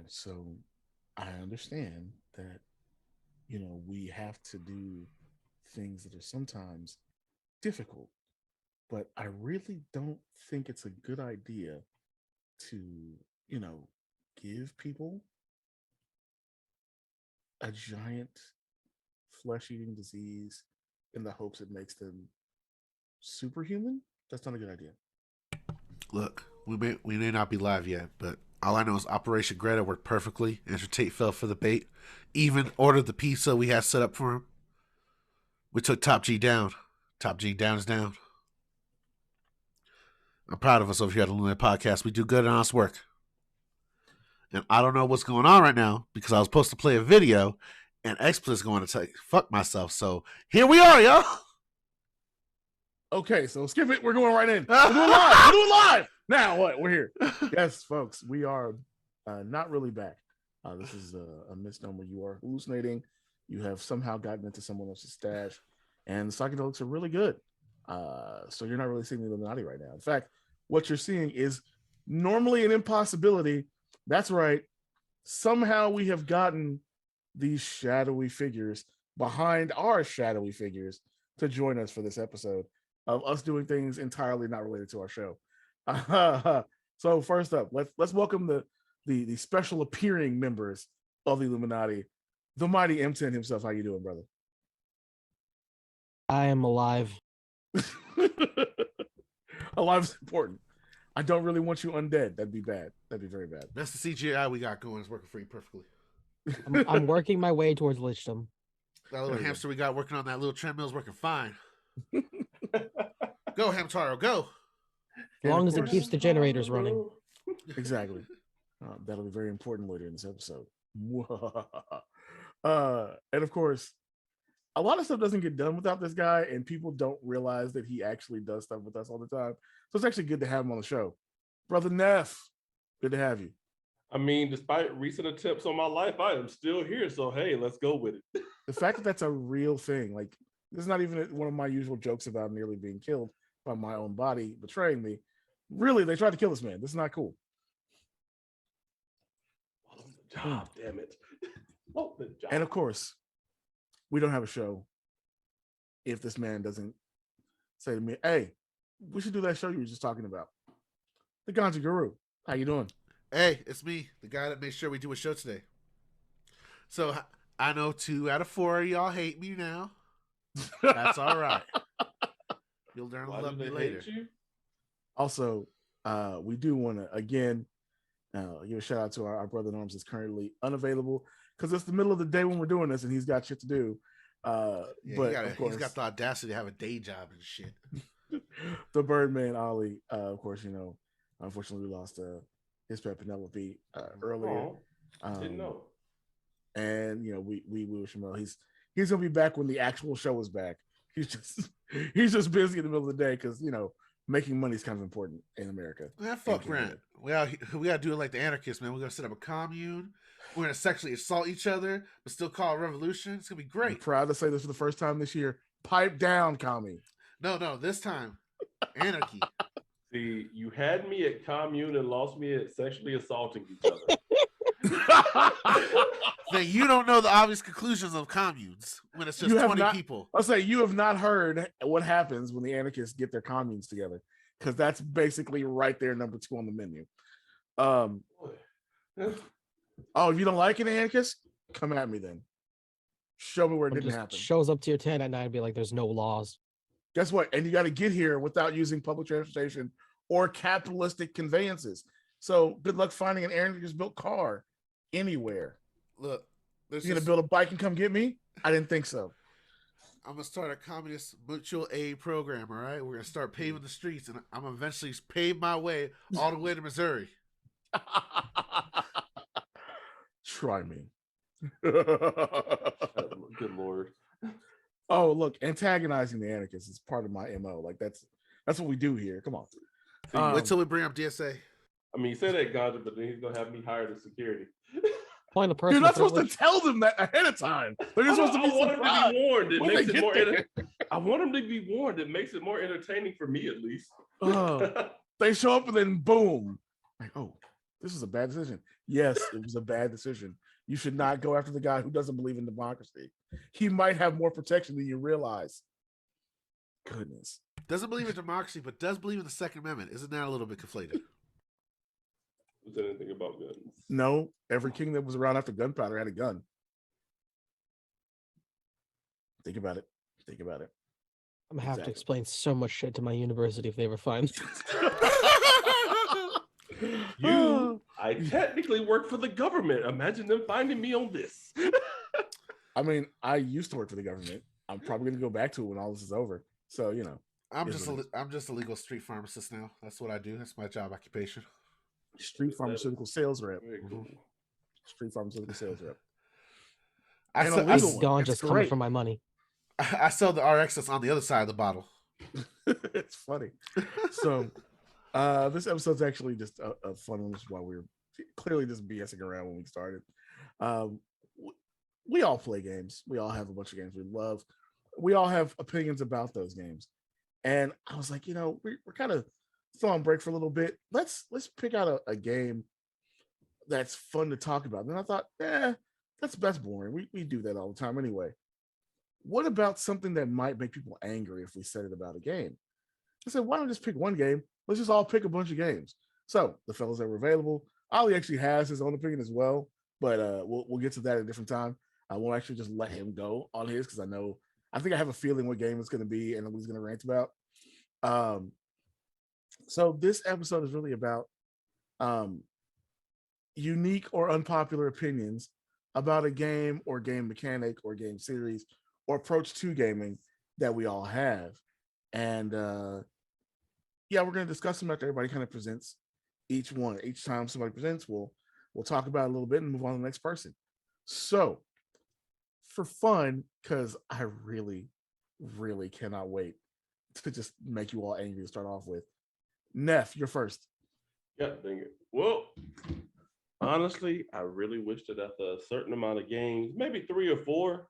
So I understand that, we have to do things that are sometimes difficult, but I really don't think it's a good idea to, you know, give people a giant flesh eating disease in the hopes it makes them superhuman. That's not a good idea. Look, we may not be live yet, but all I know is Operation Greta worked perfectly. Andrew Tate fell for the bait. Even ordered the pizza we had set up for him. We took Top G down. Top G down is down. I'm proud of us over here at the Illuminati Podcast. We do good and honest work. And I don't know what's going on right now because I was supposed to play a video and Explicit's going to say, fuck myself. So here we are, y'all. Okay, so skip it. We're going right in. We're doing live. We're doing live. Now what? We're here. Yes, folks, we are not really back. This is a misnomer. You are hallucinating. You have somehow gotten into someone else's stash, and the psychedelics are really good. So you're not really seeing the Illuminati right now. In fact, what you're seeing is normally an impossibility. That's right. Somehow we have gotten these shadowy figures behind our shadowy figures to join us for this episode of us doing things entirely not related to our show. So first up, let's welcome the special appearing members of the Illuminati, the mighty M10 himself. How you doing, brother? I am alive. Alive is important. I don't really want you undead. That'd be bad. That'd be very bad. That's the CGI we got going. It's working for you perfectly. I'm working my way towards lichdom. That little hamster we got working on that little treadmill is working fine. Go, Hamtaro, go. As long as it keeps the generators running. Exactly. That'll be very important later in this episode. And of course, a lot of stuff doesn't get done without this guy, and people don't realize that he actually does stuff with us all the time. So it's actually good to have him on the show. Brother Neff, good to have you. I mean, despite recent attempts on my life, I am still here. So, hey, let's go with it. The fact that that's a real thing, like, this is not even one of my usual jokes about nearly being killed by my own body betraying me. Really, they tried to kill this man. This is not cool. Job, damn it. And of course, we don't have a show if this man doesn't say to me, hey, we should do that show you were just talking about. The Ganja Guru. How you doing? Hey, it's me, the guy that made sure we do a show today. So I know 2 out of 4 of y'all hate me now. That's all right. You'll learn to love me later. Also, we do want to, again, give a shout out to our brother in arms that's currently unavailable because it's the middle of the day when we're doing this and he's got shit to do. But of course, he's got the audacity to have a day job and shit. The Birdman Ollie, of course, unfortunately we lost his pet Penelope earlier. Didn't know. And we wish him well. He's gonna be back when the actual show is back. He's just busy in the middle of the day because making money is kind of important in America. Man, fuck rent. We gotta do it like the anarchists, man. We're gonna set up a commune. We're gonna sexually assault each other, but still call it revolution. It's gonna be great. I'm proud to say this for the first time this year. Pipe down, commie. No, this time anarchy. See, you had me at commune and lost me at sexually assaulting each other. Then you don't know the obvious conclusions of communes when it's just 20 people. I'll say you have not heard what happens when the anarchists get their communes together, because that's basically right there, number 2 on the menu. If you don't like an anarchist, come at me then. Show me where it didn't happen. Shows up to your tent at night and be like, "There's no laws." Guess what? And you got to get here without using public transportation or capitalistic conveyances. So good luck finding an anarchist-built car anywhere. Look, you're gonna build a bike and come get me? I didn't think so. I'm gonna start a communist mutual aid program. All right, we're gonna start paving the streets, and I'm eventually pave my way all the way to Missouri. Try me. Good Lord. Oh, look, antagonizing the anarchists is part of my MO. Like that's what we do here. Come on. Wait till we bring up DSA. I mean, he said that Ganja, but then he's gonna have me hire the security. Point the person. You're not supposed to tell them that ahead of time. They're just supposed to be warned. It makes it more. I want them to be warned. It makes it more entertaining for me, at least. They show up and then boom, like, oh, this was a bad decision. Yes, it was a bad decision. You should not go after the guy who doesn't believe in democracy. He might have more protection than you realize. Goodness. Doesn't believe in democracy, but does believe in the Second Amendment. Isn't that a little bit conflated? Was there anything about guns? No, every king that was around after gunpowder had a gun. Think about it. Think about it. I'm gonna have to Exactly. explain so much shit to my university if they ever find. I technically work for the government. Imagine them finding me on this. I mean, I used to work for the government. I'm probably going to go back to it when all this is over. So, you know. I'm just a legal street pharmacist now. That's what I do. That's my job occupation. Street pharmaceutical sales rep. Very cool. Street pharmaceutical sales rep. I And sell, a I, legal This one. gone It's just coming great. for my money. I sell the RX that's on the other side of the bottle. It's funny. So, this episode's actually just a fun one. This is why we were clearly just BSing around when we started. We all play games. We all have a bunch of games we love. We all have opinions about those games. And I was like, you know, we're kind of still on break for a little bit. Let's pick out a game that's fun to talk about. And then I thought, that's boring. We do that all the time anyway. What about something that might make people angry if we said it about a game? I said, why don't just pick one game? Let's just all pick a bunch of games. So the fellas that were available, Ollie actually has his own opinion as well, but we'll get to that at a different time. I won't actually just let him go on his because I think I have a feeling what game it's going to be and what he's going to rant about. So this episode is really about unique or unpopular opinions about a game or game mechanic or game series or approach to gaming that we all have. And we're going to discuss them after everybody kind of presents each one. Each time somebody presents, we'll talk about it a little bit and move on to the next person. So for fun, because I really, really cannot wait to just make you all angry to start off with. Neff, you're first. Yeah, dang it. Well, honestly, I really wish that after a certain amount of games, maybe 3 or 4,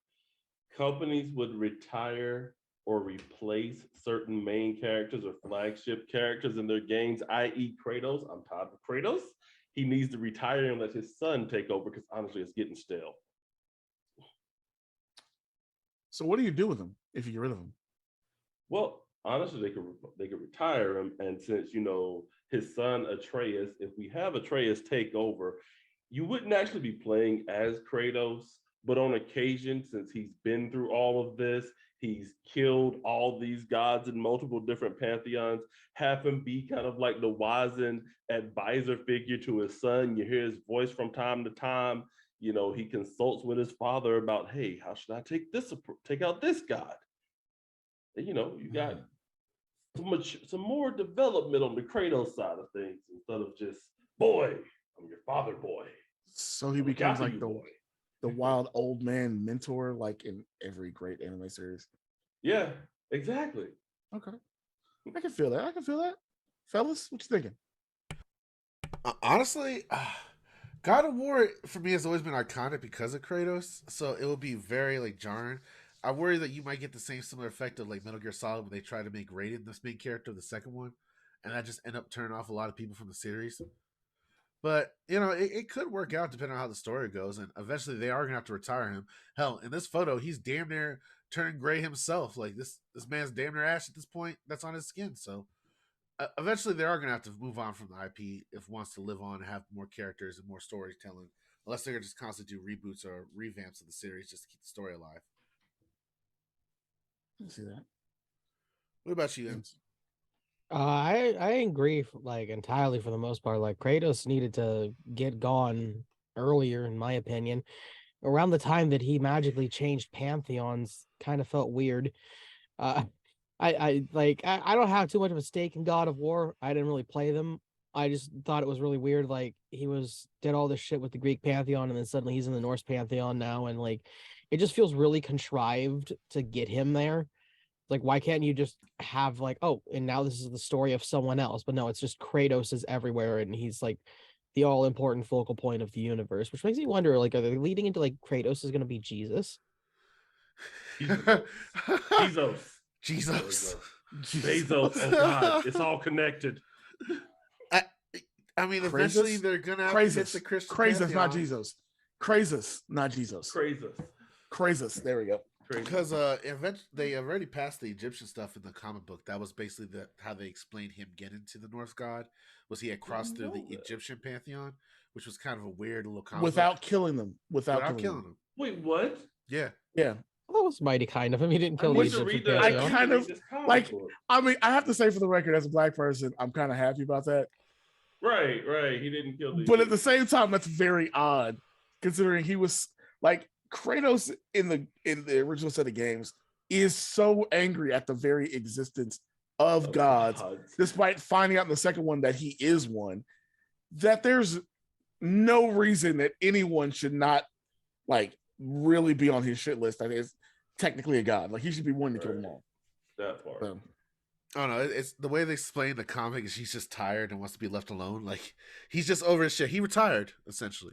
companies would retire or replace certain main characters or flagship characters in their games, i.e. Kratos. I'm tired of Kratos. He needs to retire and let his son take over because honestly, it's getting stale. So what do you do with them if you get rid of them? Well, honestly, they could retire him, and since his son Atreus, if we have Atreus take over, you wouldn't actually be playing as Kratos, but on occasion, since he's been through all of this, he's killed all these gods in multiple different pantheons, have him be kind of like the wizened advisor figure to his son. You hear his voice from time to time. He consults with his father about, hey, how should I take out this god? And, you got some more development on the Kratos side of things instead of just, boy, I'm your father, boy. So he becomes like the wild old man mentor, like in every great anime series. Yeah, exactly. Okay. I can feel that. Fellas, what you thinking? Honestly, God of War for me has always been iconic because of Kratos, so it will be very jarring. I worry that you might get the same similar effect of Metal Gear Solid when they try to make Raiden this main character of the second one, and that just end up turning off a lot of people from the series. But it could work out depending on how the story goes, and eventually they are gonna have to retire him. Hell, in this photo, he's damn near turning gray himself. Like this man's damn near ash at this point. That's on his skin. So eventually they are gonna have to move on from the IP if it wants to live on and have more characters and more storytelling. Unless they're gonna just constantly do reboots or revamps of the series just to keep the story alive. I can see that. What about you, Em? I agree entirely for the most part. Kratos needed to get gone earlier, in my opinion. Around the time that he magically changed pantheons, kind of felt weird. I don't have too much of a stake in God of War. I didn't really play them. I just thought it was really weird. He did all this shit with the Greek pantheon, and then suddenly he's in the Norse pantheon now, and it just feels really contrived to get him there. Why can't you just have and now this is the story of someone else? But no, it's just Kratos is everywhere, and he's the all important focal point of the universe, which makes me wonder, are they leading into Kratos is going to be Jesus? Jesus. Jesus. Bezos. Oh God, it's all connected. I mean, eventually they're gonna have to hit the Christian Krasus, not pantheon. Jesus. Krasus, not Jesus. Krasus. There we go. Because eventually they already passed the Egyptian stuff in the comic book. That was basically how they explained him getting to the Norse god. Was he had crossed through the Egyptian pantheon, which was kind of a weird little concept. Without killing them. Without killing them. Wait, what? Yeah. Well, that was mighty kind of him. He didn't kill the Egyptian pantheon. I kind of like. I mean, I have to say, for the record, as a black person, I'm kind of happy about that. Right. He didn't kill the. But at the same time, that's very odd, considering he was like Kratos in the original set of games is so angry at the very existence of gods, despite finding out in the second one that he is one, that there's no reason that anyone should not like really be on his shit list. That is technically a god. Like he should be one to kill them all. That part. So, oh no, it's the way they explain the comic is he's just tired and wants to be left alone. Like he's just over his shit. He retired essentially,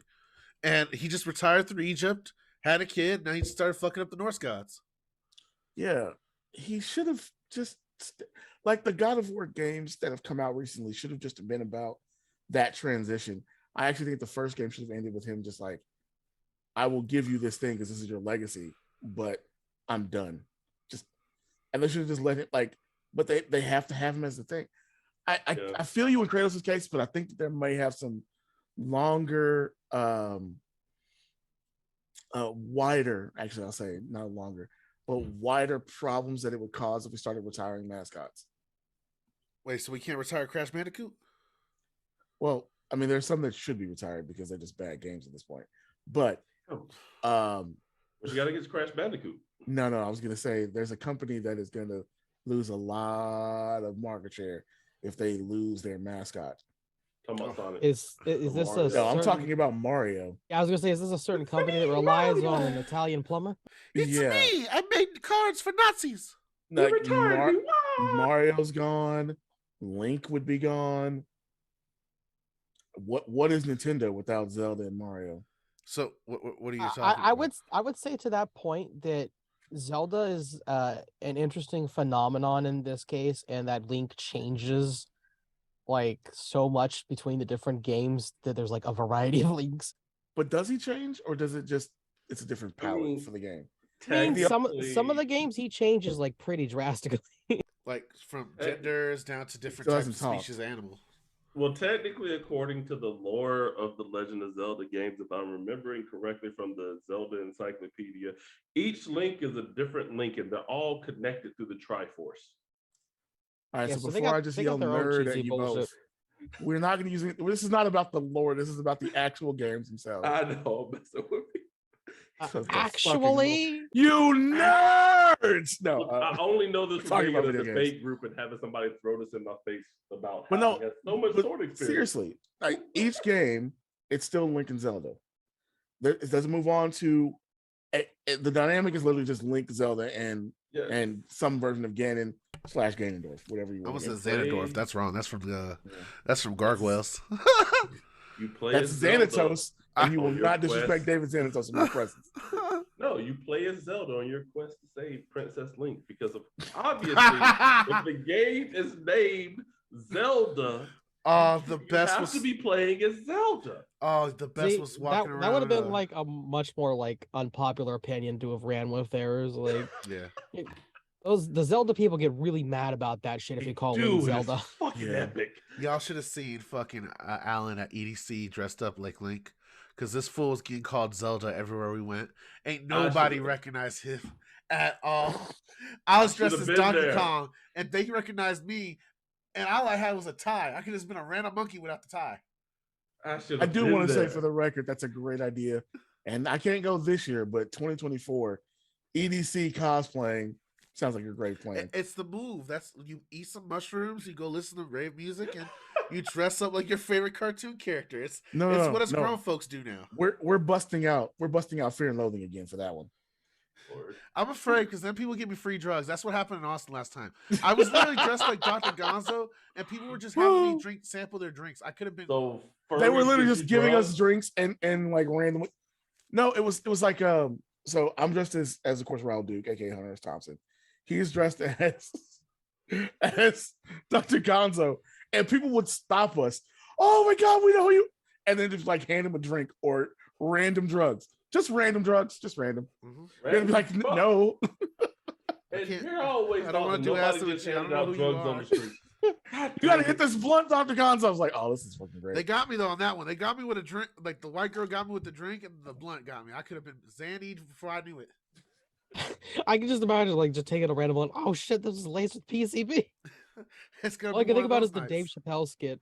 and he just retired through Egypt, had a kid. Now he started fucking up the Norse gods. Yeah, he should have just like the God of War games that have come out recently should have just been about that transition. I actually think the first game should have ended with him just like, I will give you this thing because this is your legacy, but I'm done. Just and they should have just let it like, but they have to have him as the thing. I feel you in Kratos' case, but I think that there may have some longer, wider, actually I'll say not longer, but wider problems that it would cause if we started retiring mascots. Wait, so we can't retire Crash Bandicoot? Well, I mean, there's some that should be retired because they're just bad games at this point. But you got against Crash Bandicoot? No, I was gonna say there's a company that is gonna lose a lot of market share if they lose their mascot. Talking about Sonic. Is this Mario. a? No, I'm talking about Mario. Yeah, I was gonna say, is this a certain company that relies on an Italian plumber? It's me. I made cards for Nazis. Like Mario's gone. Link would be gone. What is Nintendo without Zelda and Mario? So what are you talking about? I would say to that point that Zelda is an interesting phenomenon in this case, and that Link changes like so much between the different games that there's like a variety of Links. But does he change, or does it just it's a different palette for the game? I mean, some of the games he changes like pretty drastically. Like from genders down to different types of species of animal. Well, technically, according to the lore of the Legend of Zelda games, if I'm remembering correctly from the Zelda Encyclopedia, each Link is a different Link, and they're all connected through the Triforce. All right, so before I just yell nerd at you both, we're not going to use it. This is not about the lore. This is about the actual games themselves. I know, but so actually, you nerds. No, I only know this from being in a debate group and having somebody throw this in my face about how he has so much sword experience. Seriously, like each game, it's still Link and Zelda. It doesn't move on to the dynamic is literally just Link, Zelda, and some version of Ganon / Ganondorf, whatever you want. I almost said Xanadorf. That's wrong. That's from Gargoyles. You play that's Xanatos, and you will not disrespect David Xanatos in my presence. No, you play as Zelda on your quest to save Princess Link because of obviously if the game is named Zelda, the best was to be playing as Zelda. Oh, the best was walking around. That would have been like a much more like unpopular opinion to have ran with. There's like the Zelda people get really mad about that shit if you call it Zelda. Fucking epic. Y'all should have seen fucking Alan at EDC dressed up like Link, because this fool was getting called Zelda everywhere we went. Ain't nobody recognized him at all. I was dressed as Donkey Kong, and they recognized me, and all I had was a tie. I could have just been a random monkey without the tie. I do want to say for the record, that's a great idea. And I can't go this year, but 2024, EDC cosplaying sounds like a great plan. It's the move. That's you eat some mushrooms, you go listen to rave music, and you dress up like your favorite cartoon character. It's what us grown folks do now. We're busting out Fear and Loathing again for that one. I'm afraid because then people give me free drugs. That's what happened in Austin last time. I was literally dressed like Dr. Gonzo, and people were just having me sample their drinks. I could have been. So they were literally just giving us drinks and like randomly. No, it was like So I'm dressed as of course Raul Duke, aka Hunter S. Thompson. He's dressed as Dr. Gonzo, and people would stop us. oh my God, we know you. And then just like hand him a drink or random drugs. Just random drugs, just random. They'd be like, no. And you're always I don't want to do acid with you. I don't know who you are. You gotta hit this blunt, Dr. Gonzo. I was like, oh, this is fucking great. They got me though on that one. They got me with a drink. Like the white girl got me with the drink, and the blunt got me. I could have been Xannied before I knew it. I can just imagine like just taking a random one. Oh shit, this is laced with PCB. It's gonna All I be can one think of about those is the nights. Dave Chappelle skit.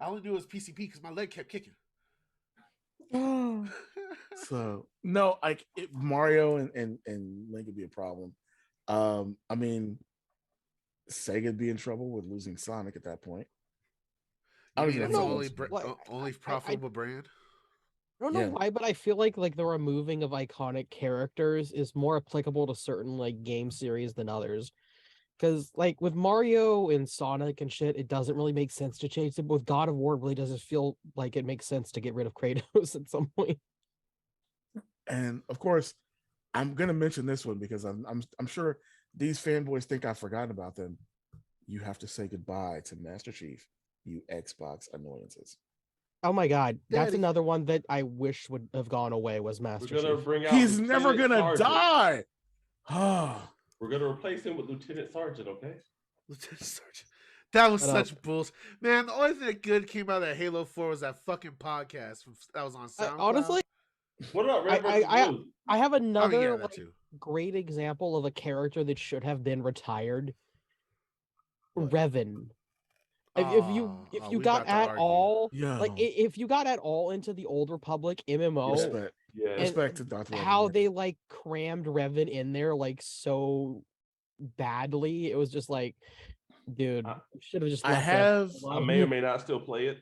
I only knew it was PCP because my leg kept kicking. So no, like Mario and Link would be a problem. I mean, Sega'd be in trouble with losing Sonic at that point. I don't mean, even it's know. only profitable brand. I don't know Yeah. why, but I feel like the removing of iconic characters is more applicable to certain like game series than others. Because like with Mario and Sonic and shit, it doesn't really make sense to change them. With God of War, it really doesn't feel like it makes sense to get rid of Kratos at some point. And of course, I'm gonna mention this one because I'm sure these fanboys think I've forgotten about them. You have to say goodbye to Master Chief, you Xbox annoyances. Oh my god, that's Daddy. another one that I wish would have gone away was We're Master gonna Chief. bring out. He's Lieutenant never gonna Sergeant. die. Ah. We're gonna replace him with Lieutenant Sergeant. Okay. Lieutenant Sergeant. That was Shut such bullshit. Man, the only thing that good came out of that Halo 4 was that fucking podcast that was on SoundCloud. Honestly, What about Red versus Blue? I have another yeah, that like, too. great example of a character that should have been retired. What? Revan. If you we got about to at argue. all Yo. like if you got at all into the Old Republic MMO, Respect. Yeah. Respect to Dr. how Revan. they like crammed Revan in there like so badly, it was just like, dude, should have just. I left have that I alone. may or may not still play it.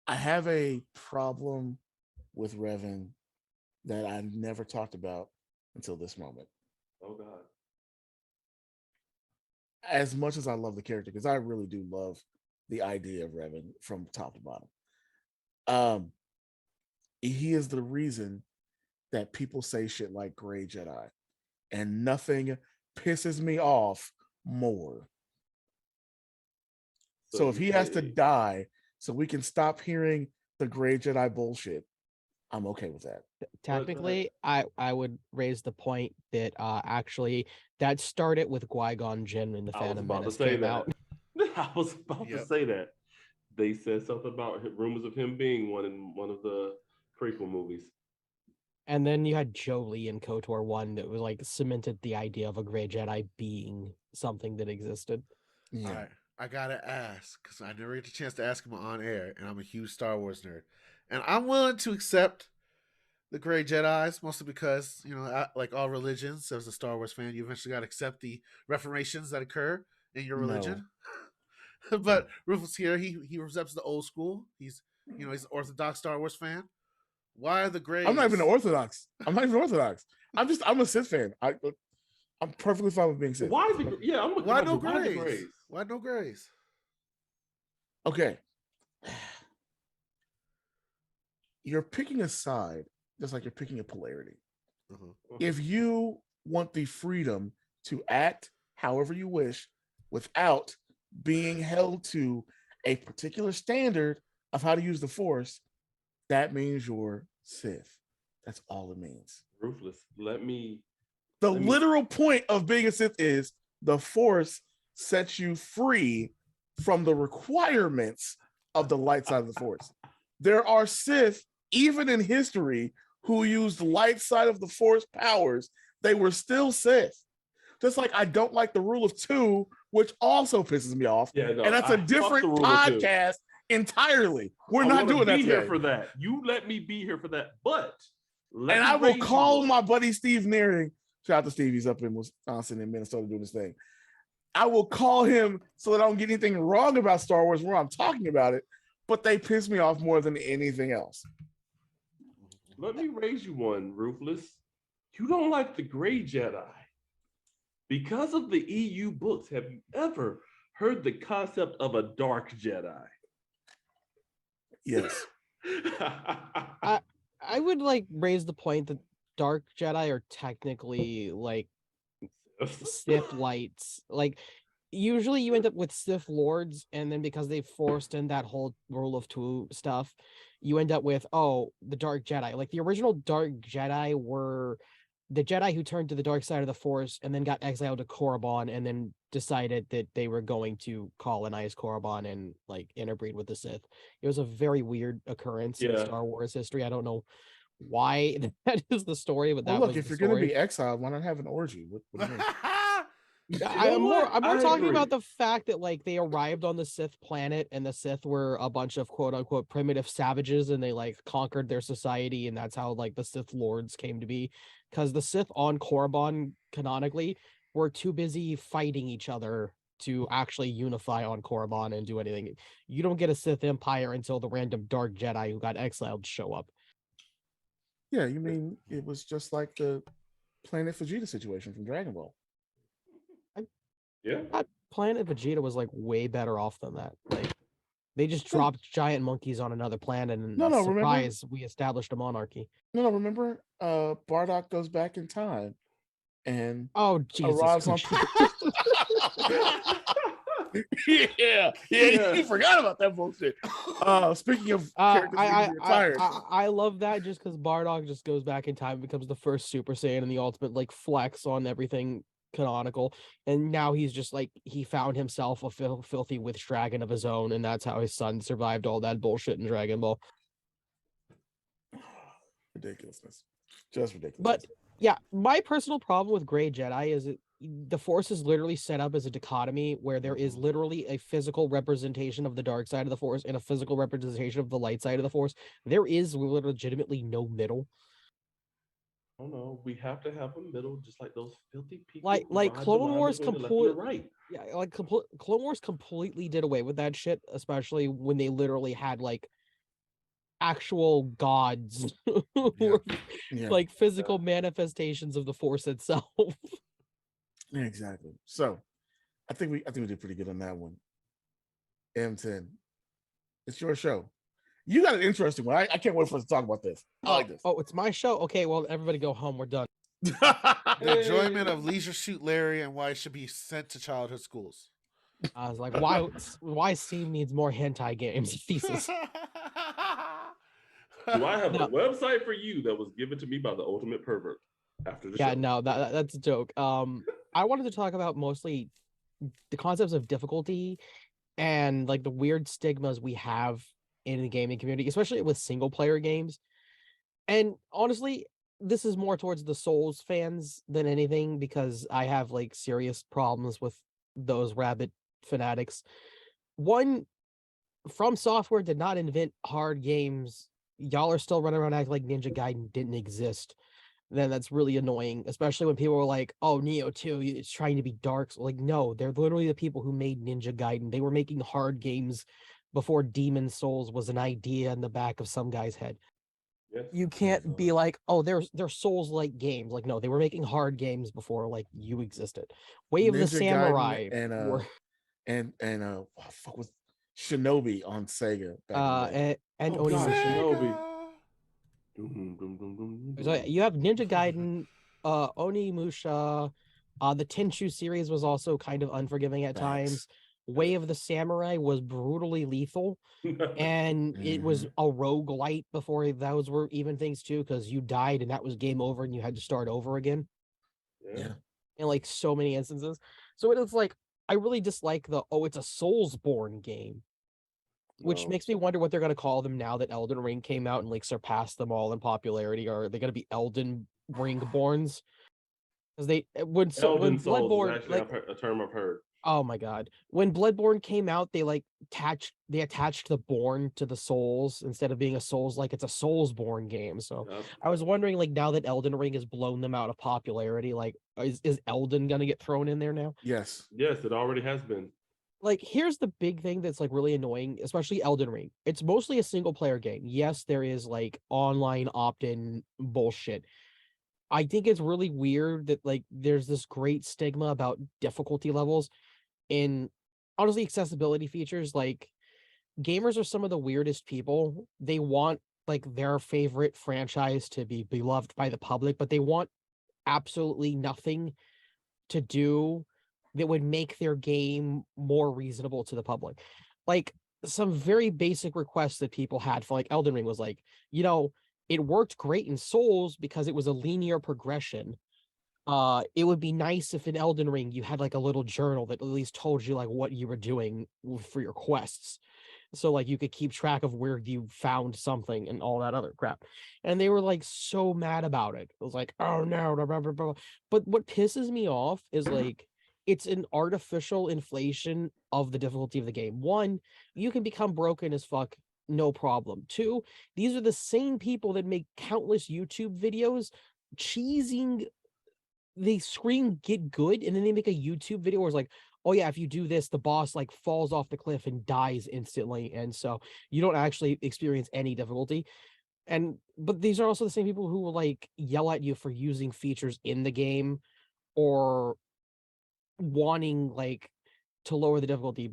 I have a problem with Revan that I never talked about until this moment. Oh God. As much as I love the character, because I really do love the idea of Revan from top to bottom. He is the reason that people say shit like Gray Jedi, and nothing pisses me off more. So if he has to die so we can stop hearing the Gray Jedi bullshit, I'm okay with that. Technically, I would raise the point that actually that started with Qui-Gon Jinn in the I was Phantom about to Menace say came that. out. I was about to Yep. say that. They said something about rumors of him being one in one of the prequel movies. And then you had Jolie in KOTOR 1 that was like cemented the idea of a Grey Jedi being something that existed. Yeah. All right, I gotta ask because I never get a chance to ask him on air, and I'm a huge Star Wars nerd, and I'm willing to accept the Grey Jedi's mostly because like all religions, as a Star Wars fan, you eventually got to accept the reformations that occur in your religion. But Rufus here, he represents the old school. He's he's an Orthodox Star Wars fan. Why are the Greys? I'm not even Orthodox. I'm a Sith fan. I'm perfectly fine with being Sith. Why the Why no Why the Greys? Why no Greys? Okay. You're picking a side just like you're picking a polarity. If you want the freedom to act however you wish without being held to a particular standard of how to use the Force, that means you're Sith. That's all it means. Ruthless. The literal point of being a Sith is the Force sets you free from the requirements of the light side of the Force. There are Sith, even in history, who used light side of the Force powers. They were still Sith. Just like I don't like the rule of two, which also pisses me off. Yeah, no, and that's a different podcast entirely. We're not doing that here today. for that. You let me be here for that. But and I will call my buddy Steve Nearing. Shout out to Steve. He's up in Wisconsin and Minnesota doing this thing. I will call him so that I don't get anything wrong about Star Wars where I'm talking about it, but they piss me off more than anything else. Let me raise you one, Ruthless. You don't like the Grey Jedi. Because of the EU books, have you ever heard the concept of a dark Jedi? Yes. I would like raise the point that dark Jedi are technically like Sith lights. Like usually you end up with Sith Lords, and then because they forced in that whole rule of two stuff, you end up with the Dark Jedi. Like the original Dark Jedi were the Jedi who turned to the dark side of the Force and then got exiled to Korriban, and then decided that they were going to colonize Korriban and like interbreed with the Sith. It was a very weird occurrence in Yeah. Star Wars history. I don't know why that is the story, but Well, that look, was if the you're story. going to be exiled, why not have an orgy? What do you mean? I'm more I talking agree. about the fact that like they arrived on the Sith planet and the Sith were a bunch of quote unquote primitive savages, and they like conquered their society, and that's how like the Sith Lords came to be. Because the Sith on Korriban canonically were too busy fighting each other to actually unify on Korriban and do anything. You don't get a Sith Empire until the random Dark Jedi who got exiled show up. Yeah, you mean it was just like the Planet Vegeta situation from Dragon Ball. Yeah. That Planet Vegeta was like way better off than that. Like they just dropped giant monkeys on another planet, and No, remember? surprise, we established a monarchy. No, remember? Bardock goes back in time and Oh Jesus! arrives on. yeah, you forgot about that bullshit. Speaking of characters getting retired, I love that just because Bardock just goes back in time and becomes the first Super Saiyan and the ultimate like flex on everything canonical, and now he's just like he found himself a filthy witch dragon of his own, and that's how his son survived all that bullshit in Dragon Ball. Ridiculousness, just ridiculous. But yeah, my personal problem with Grey Jedi is the Force is literally set up as a dichotomy where there is literally a physical representation of the dark side of the Force and a physical representation of the light side of the Force. There is legitimately no middle. Oh no, we have to have a middle, just like those filthy people. Like Clone Wars completely, right. yeah, like Clone Wars completely did away with that shit, especially when they literally had like actual gods, like physical manifestations of the Force itself. Yeah, exactly. So, I think we did pretty good on that one. M10, it's your show. You got an interesting one. I can't wait for us to talk about this. I like this. Oh, it's my show. Okay, well, everybody go home. We're done. The enjoyment of Leisure Suit Larry and why it should be sent to childhood schools. I was like, why Steam needs more hentai games? Thesis. Do I have a website for you that was given to me by the ultimate pervert after the show? Yeah, no, that's a joke. I wanted to talk about mostly the concepts of difficulty and like the weird stigmas we have in the gaming community, especially with single player games. And honestly, this is more towards the Souls fans than anything, because I have like serious problems with those rabid fanatics. One, From Software did not invent hard games. Y'all are still running around acting like Ninja Gaiden didn't exist. Then that's really annoying, especially when people were like, "Oh, Neo 2, it's trying to be dark." So, like, no, they're literally the people who made Ninja Gaiden. They were making hard games before Demon Souls was an idea in the back of some guy's head. Yes, you can't be like, "Oh, they're Souls-like games." Like, no, they were making hard games before like you existed. Way of the Ninja Samurai Gaiden and fuck with Shinobi on Sega. and Oh God, Onimusha. Shinobi. So you have Ninja Gaiden, Onimusha, the Tenchu series was also kind of unforgiving at times. Way of the Samurai was brutally lethal, and it was a roguelite before those were even things too, because you died and that was game over and you had to start over again. Yeah. In like so many instances. So it is like, I really dislike it's a Soulsborne game. Which makes me wonder what they're going to call them now that Elden Ring came out and like surpassed them all in popularity. Are they going to be Elden Ring Borns? Because when Bloodborne, is actually a term I've heard. Oh my God, when Bloodborne came out, they attached the Born to the Souls instead of being a Souls, like it's a Soulsborne game. So I was wondering, like, now that Elden Ring has blown them out of popularity, like is Elden going to get thrown in there now? Yes, it already has been. Like, here's the big thing that's like really annoying, especially Elden Ring. It's mostly a single player game. Yes, there is like online opt-in bullshit. I think it's really weird that like there's this great stigma about difficulty levels in honestly accessibility features. Like, gamers are some of the weirdest people. They want like their favorite franchise to be beloved by the public, but they want absolutely nothing to do that would make their game more reasonable to the public. Like some very basic requests that people had for like Elden Ring was like, it worked great in Souls because it was a linear progression. It would be nice if in Elden Ring you had like a little journal that at least told you like what you were doing for your quests. So like you could keep track of where you found something and all that other crap. And they were like so mad about it. It was like, oh no, blah, blah, blah, blah. But what pisses me off is like it's an artificial inflation of the difficulty of the game. One, you can become broken as fuck, no problem. Two, these are the same people that make countless YouTube videos cheesing. They scream get good, and then they make a YouTube video where it's like, oh yeah, if you do this, the boss like falls off the cliff and dies instantly, and so you don't actually experience any difficulty. But these are also the same people who will like yell at you for using features in the game or wanting like to lower the difficulty,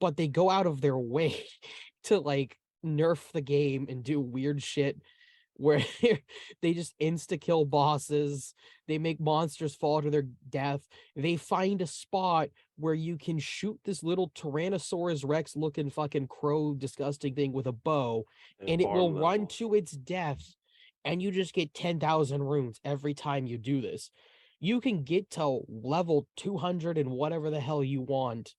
but they go out of their way to like nerf the game and do weird shit where they just insta kill bosses, they make monsters fall to their death, they find a spot where you can shoot this little Tyrannosaurus Rex looking fucking crow disgusting thing with a bow, and it will run to its death, and you just get 10,000 runes every time you do this. You can get to level 200 and whatever the hell you want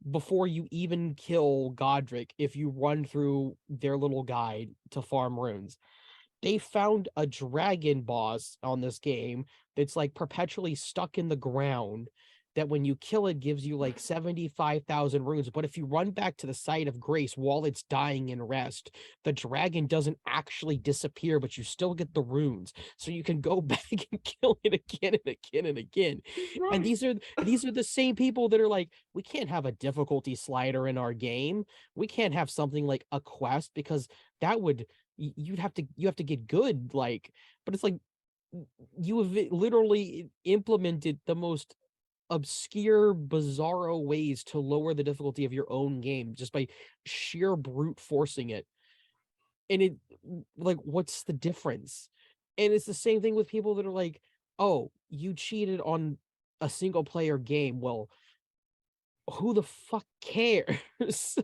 before you even kill Godric if you run through their little guide to farm runes. They found a dragon boss on this game that's like perpetually stuck in the ground that when you kill it gives you like 75,000 runes. But if you run back to the site of grace while it's dying in rest, the dragon doesn't actually disappear, but you still get the runes. So you can go back and kill it again and again and again. Right. And these are the same people that are like, we can't have a difficulty slider in our game. We can't have something like a quest because that would you have to get good, like, but it's like you have literally implemented the most obscure bizarro ways to lower the difficulty of your own game just by sheer brute forcing it. And it like, what's the difference? And it's the same thing with people that are like, oh, you cheated on a single player game. Well, who the fuck cares?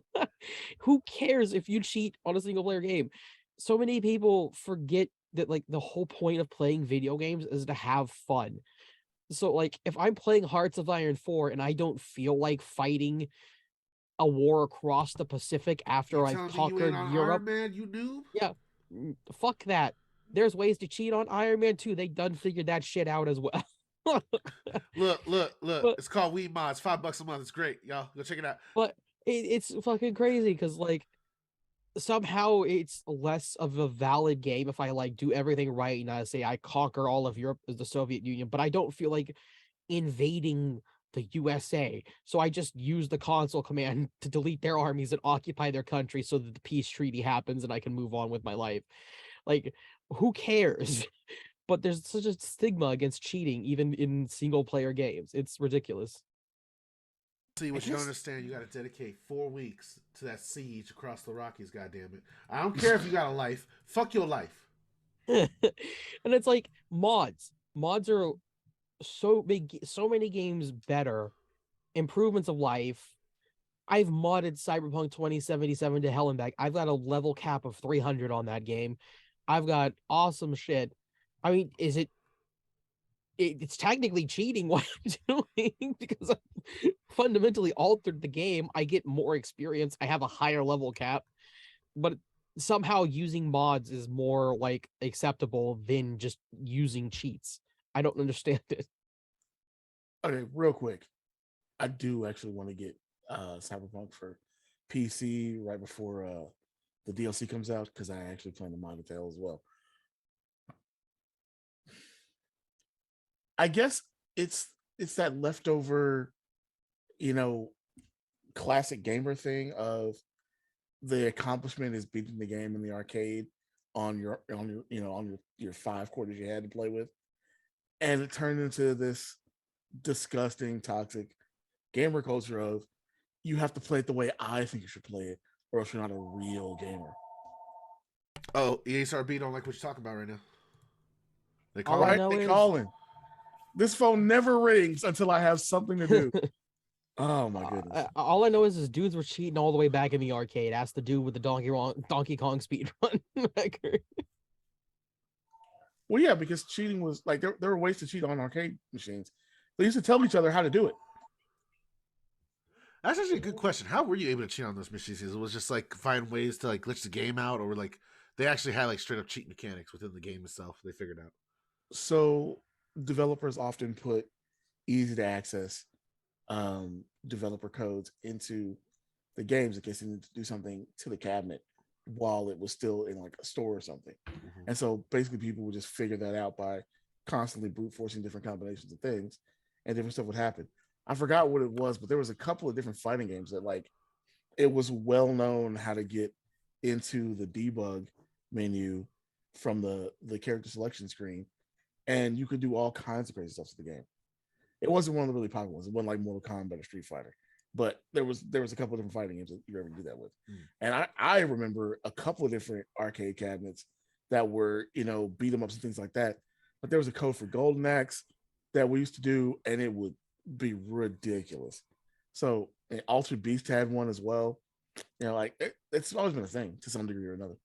Who cares if you cheat on a single player game? So many people forget that like the whole point of playing video games is to have fun. So like if I'm playing Hearts of Iron 4 and I don't feel like fighting a war across the Pacific after I've conquered Europe, Iron Man, you knew? Yeah, fuck that. There's ways to cheat on Iron Man 2. They done figured that shit out as well. Look. But, it's called Weed Mods. $5 a month. It's great. Y'all go check it out. But it's fucking crazy because like somehow it's less of a valid game if I like do everything right and I say I conquer all of Europe as the Soviet Union, but I don't feel like invading the USA. So I just use the console command to delete their armies and occupy their country so that the peace treaty happens and I can move on with my life. Like, who cares? But there's such a stigma against cheating, even in single player games. It's ridiculous. See, what you don't understand, you got to dedicate 4 weeks to that siege across the Rockies, goddammit. I don't care if you got a life. Fuck your life. And it's like mods. Mods are so big, so many games better. Improvements of life. I've modded Cyberpunk 2077 to hell and back. I've got a level cap of 300 on that game. I've got awesome shit. I mean, it's technically cheating what I'm doing because I fundamentally altered the game. I get more experience. I have a higher level cap, but somehow using mods is more like acceptable than just using cheats. I don't understand it. Okay, real quick. I do actually want to get Cyberpunk for PC right before the DLC comes out because I actually plan to mod it as well. I guess it's that leftover, classic gamer thing of the accomplishment is beating the game in the arcade on your 5 quarters you had to play with, and it turned into this disgusting, toxic gamer culture of you have to play it the way I think you should play it, or else you're not a real gamer. Oh, ESRB don't like what you're talking about right now. They calling. This phone never rings until I have something to do. Oh my goodness. All I know is dudes were cheating all the way back in the arcade. Ask the dude with the Donkey Kong speed run record. Well, yeah, because cheating was like there were ways to cheat on arcade machines. They used to tell each other how to do it. That's actually a good question. How were you able to cheat on those machines? It was just like find ways to like glitch the game out, or like they actually had like straight up cheat mechanics within the game itself. They figured out. So developers often put easy to access developer codes into the games in case they need to do something to the cabinet while it was still in like a store or something. Mm-hmm. And so basically people would just figure that out by constantly brute forcing different combinations of things, and different stuff would happen. I forgot what it was, but there was a couple of different fighting games that like it was well known how to get into the debug menu from the character selection screen, and you could do all kinds of crazy stuff to the game. It wasn't one of the really popular ones. It wasn't like Mortal Kombat or Street Fighter, but there was a couple of different fighting games that you ever do that with. And I remember a couple of different arcade cabinets that were, you know, beat 'em ups and things like that. But there was a code for Golden Axe that we used to do, and it would be ridiculous. So Altered Beast had one as well. You know, like it's always been a thing to some degree or another.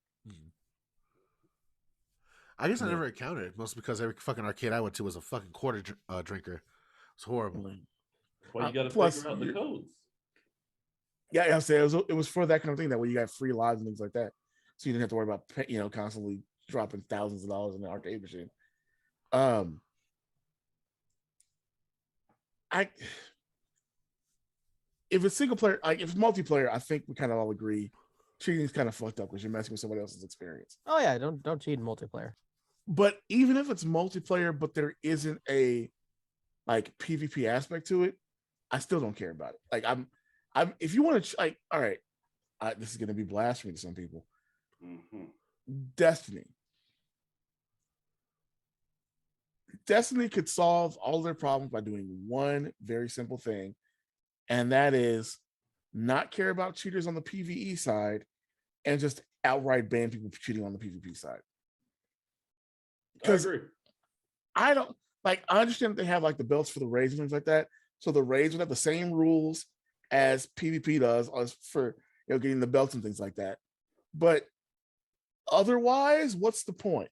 I guess I never encountered it, mostly because every fucking arcade I went to was a fucking quarter drinker. It's horrible. Well, you got to figure out the codes. Yeah, I'm saying it was for that kind of thing. That way you got free lives and things like that, so you didn't have to worry about, you know, constantly dropping thousands of dollars in the arcade machine. If it's single player, like if it's multiplayer, I think we kind of all agree cheating is kind of fucked up because you're messing with somebody else's experience. Oh yeah, don't cheat in multiplayer. But even if it's multiplayer, but there isn't a like PvP aspect to it, I still don't care about it. Like I'm if you want to like, all right, this is going to be blasphemy to some people. Destiny could solve all their problems by doing one very simple thing, and that is not care about cheaters on the PvE side and just outright ban people cheating on the PvP side. Because I don't like, I understand that they have like the belts for the raids and things like that. So the raids would have the same rules as PvP does as for, you know, getting the belts and things like that. But otherwise, what's the point?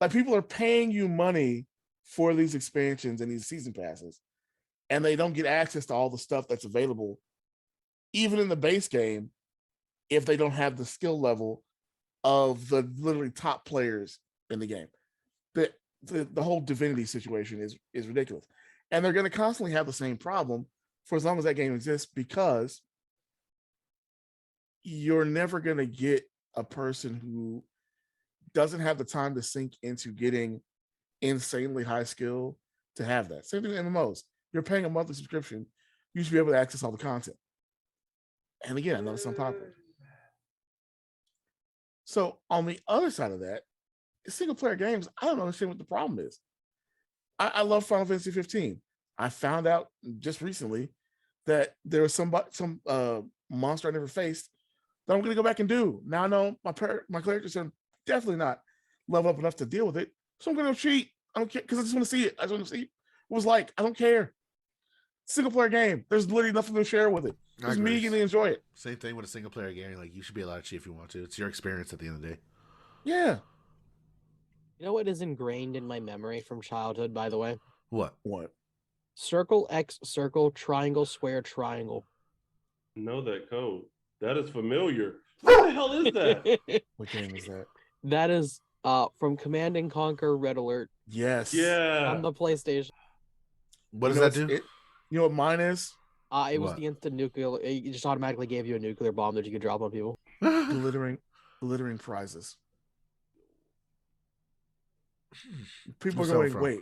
Like people are paying you money for these expansions and these season passes, and they don't get access to all the stuff that's available, even in the base game, if they don't have the skill level of the literally top players in the game. The whole divinity situation is ridiculous. And they're going to constantly have the same problem for as long as that game exists, because you're never going to get a person who doesn't have the time to sink into getting insanely high skill to have that. Same thing with MMOs. You're paying a monthly subscription. You should be able to access all the content. And again, I know it's unpopular. So on the other side of that, single player games, I don't understand what the problem is. I love Final Fantasy 15. I found out just recently that there was some monster I never faced that I'm going to go back and do. Now I know my characters are definitely not level up enough to deal with it, so I'm going to cheat. I don't care, because I just want to see it. I just want to see what it was like. I don't care. Single player game. There's literally nothing to share with it. Just me getting to enjoy it. Same thing with a single player game. Like, you should be allowed to cheat if you want to. It's your experience at the end of the day. Yeah. You know what is ingrained in my memory from childhood, by the way? What? Circle, X, circle, triangle, square, triangle. Know that code. That is familiar. What the hell is that? What game is that? That is from Command and Conquer Red Alert. Yes. Yeah. On the PlayStation. What does that do? You know what mine is? It was the instant nuclear. It just automatically gave you a nuclear bomb that you could drop on people. Glittering prizes. People are going, wait,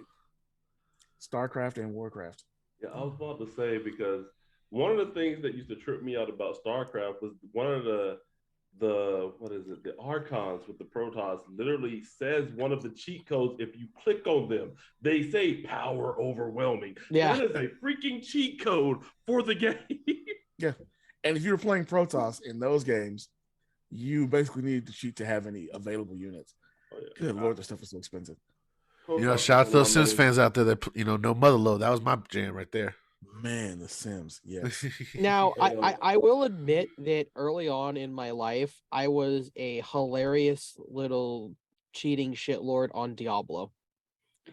StarCraft and Warcraft. Yeah, I was about to say, because one of the things that used to trip me out about StarCraft was one of the what is it? The Archons with the Protoss literally says one of the cheat codes, if you click on them, they say power overwhelming. Yeah. That is a freaking cheat code for the game. Yeah. And if you were playing Protoss in those games, you basically needed to cheat to have any available units. Oh, yeah. Good Lord, the stuff is so expensive. You know, shout out to those Sims fans out there that, you know, no mother load. That was my jam right there. Man, The Sims. Yes. Now, You know, I will admit that early on in my life, I was a hilarious little cheating shitlord on Diablo.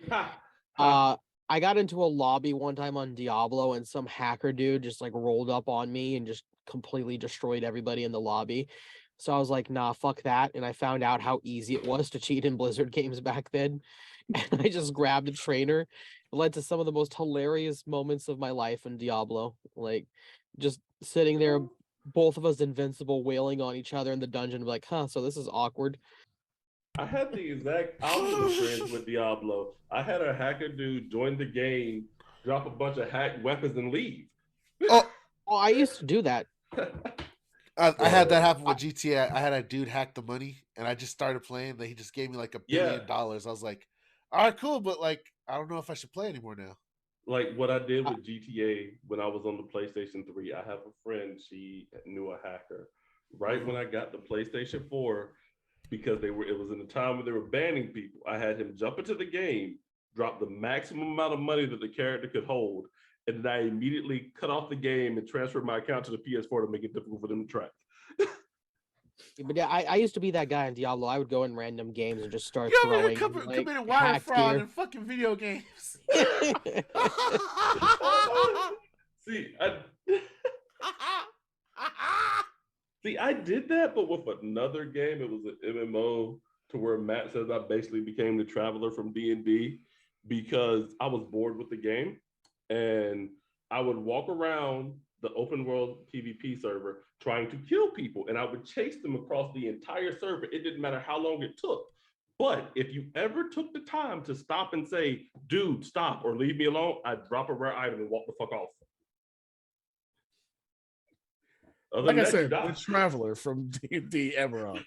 ha, ha. I got into a lobby one time on Diablo, and some hacker dude just like rolled up on me and just completely destroyed everybody in the lobby. So I was like, nah, fuck that. And I found out how easy it was to cheat in Blizzard games back then. And I just grabbed a trainer. It led to some of the most hilarious moments of my life in Diablo. Like just sitting there, both of us invincible, wailing on each other in the dungeon, like, huh, so this is awkward. I had the exact opposite experience with Diablo. I had a hacker dude join the game, drop a bunch of hacked weapons, and leave. Oh, Oh, I used to do that. I had that happen with GTA. I had a dude hack the money, and I just started playing. That he just gave me like $1 billion. I was like, all right, cool, but like, I don't know if I should play anymore now. Like what I did with GTA when I was on the PlayStation 3. I have a friend, she knew a hacker. Right when I got the PlayStation 4, because it was in the time when they were banning people, I had him jump into the game, drop the maximum amount of money that the character could hold, and then I immediately cut off the game and transferred my account to the PS4 to make it difficult for them to track. But yeah, I used to be that guy in Diablo. I would go in random games and just start You over here throwing like committing wire hacked fraud gear. in fucking video games. See, I did that, but with another game. It was an MMO to where Matt says I basically became the traveler from D&D because I was bored with the game, and I would walk around the open world PvP server trying to kill people, and I would chase them across the entire server. It didn't matter how long it took. But if you ever took the time to stop and say, dude, stop or leave me alone, I'd drop a rare item and walk the fuck off. Like I said, the traveler from D&D Emerald.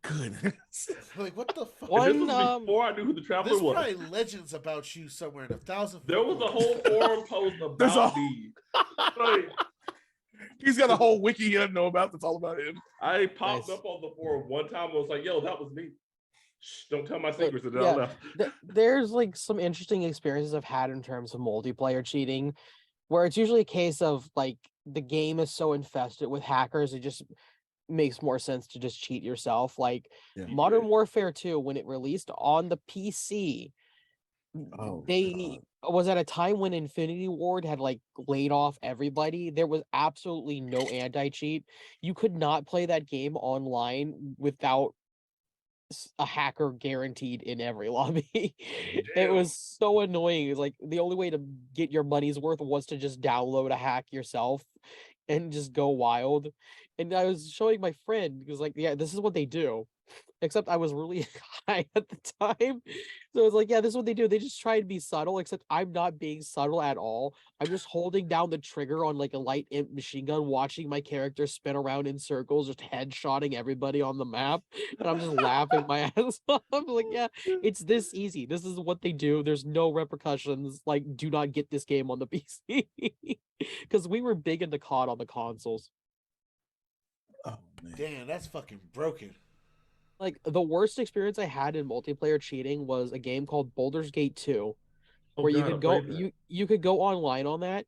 Goodness. Like, what the fuck? One, This was before I knew who the traveler There's was. probably legends about you somewhere in 1,000. There was a whole forum post about me. Like, he's got a whole wiki he doesn't know about that's all about him. I popped up on the forum one time and was like, yo, that was me. Shh, don't tell my secrets. And then yeah, I left. There's like some interesting experiences I've had in terms of multiplayer cheating, where it's usually a case of like the game is so infested with hackers, it just makes more sense to just cheat yourself. Like Modern Warfare 2, when it released on the PC, they was at a time when Infinity Ward had like laid off everybody. There was absolutely no anti-cheat. You could not play that game online without a hacker guaranteed in every lobby. It was so annoying. It was like the only way to get your money's worth was to just download a hack yourself and just go wild. And I was showing my friend, because like, yeah, this is what they do. Except I was really high at the time. So it's like, yeah, this is what they do. They just try to be subtle, except I'm not being subtle at all. I'm just holding down the trigger on like a light imp machine gun, watching my character spin around in circles, just headshotting everybody on the map. And I'm just laughing my ass off. I'm like, yeah, it's this easy. This is what they do. There's no repercussions. Like, do not get this game on the PC. Because we were big into COD on the consoles. Oh man. Damn, that's fucking broken. Like the worst experience I had in multiplayer cheating was a game called Baldur's Gate 2, where you could go you could go online on that,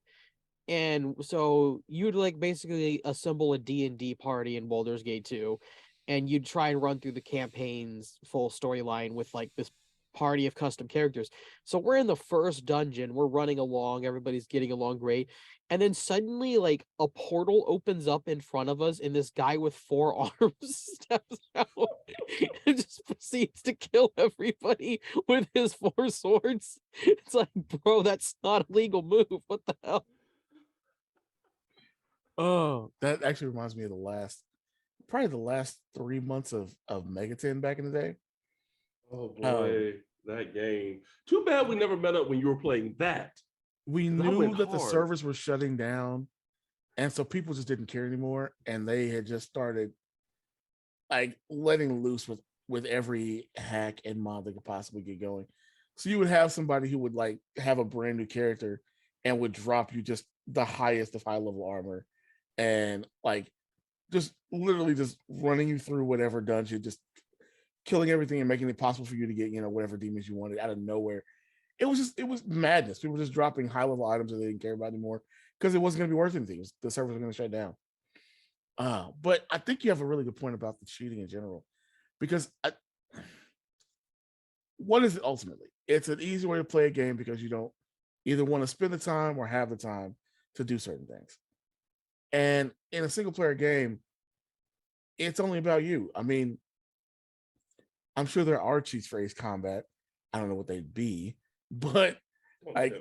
and so you'd like basically assemble a D&D party in Baldur's Gate 2, and you'd try and run through the campaign's full storyline with like this party of custom characters. So we're in the first dungeon, we're running along, everybody's getting along great. And then suddenly like a portal opens up in front of us and this guy with 4 arms steps out and just proceeds to kill everybody with his 4 swords. It's like, bro, that's not a legal move. What the hell? Oh, that actually reminds me of probably the last 3 months of Megaton back in the day. Oh boy, that game. Too bad we never met up when you were playing that. We knew that the servers were shutting down, and so people just didn't care anymore, and they had just started like letting loose with every hack and mod they could possibly get going. So you would have somebody who would like have a brand new character and would drop you just the highest of high level armor, and like just literally just running you through whatever dungeon, just killing everything and making it possible for you to get, whatever demons you wanted out of nowhere. it was madness. People were just dropping high level items that they didn't care about anymore because it wasn't going to be worth anything. The servers were going to shut down. But I think you have a really good point about the cheating in general, because what is it ultimately? It's an easy way to play a game because you don't either want to spend the time or have the time to do certain things. And in a single player game, it's only about you. I mean, I'm sure there are cheats for Ace Combat. I don't know what they'd be, but I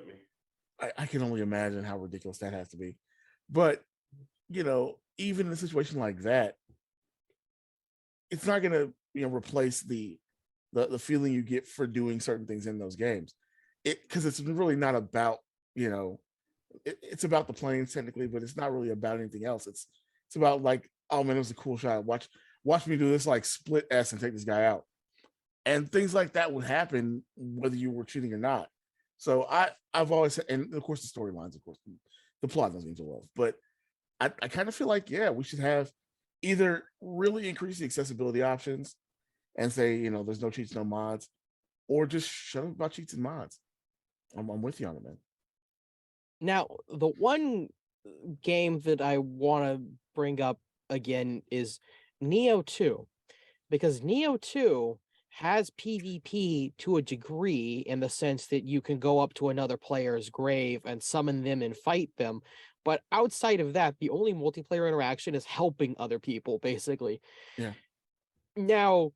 can only imagine how ridiculous that has to be. But even in a situation like that, it's not going to replace the feeling you get for doing certain things in those games. Because it's really not about it's about the planes technically, but it's not really about anything else. It's about like, oh man, it was a cool shot. Watch me do this like split S and take this guy out. And things like that would happen whether you were cheating or not. So I've always, and of course the storylines, of course, the plot doesn't mean to love, but I kind of feel like, yeah, we should have either really increase the accessibility options and say, there's no cheats, no mods, or just shut up about cheats and mods. I'm with you on it, man. Now, the one game that I want to bring up again is Neo 2, because Neo 2 has PvP to a degree in the sense that you can go up to another player's grave and summon them and fight them. But outside of that, the only multiplayer interaction is helping other people, basically. Yeah. Now,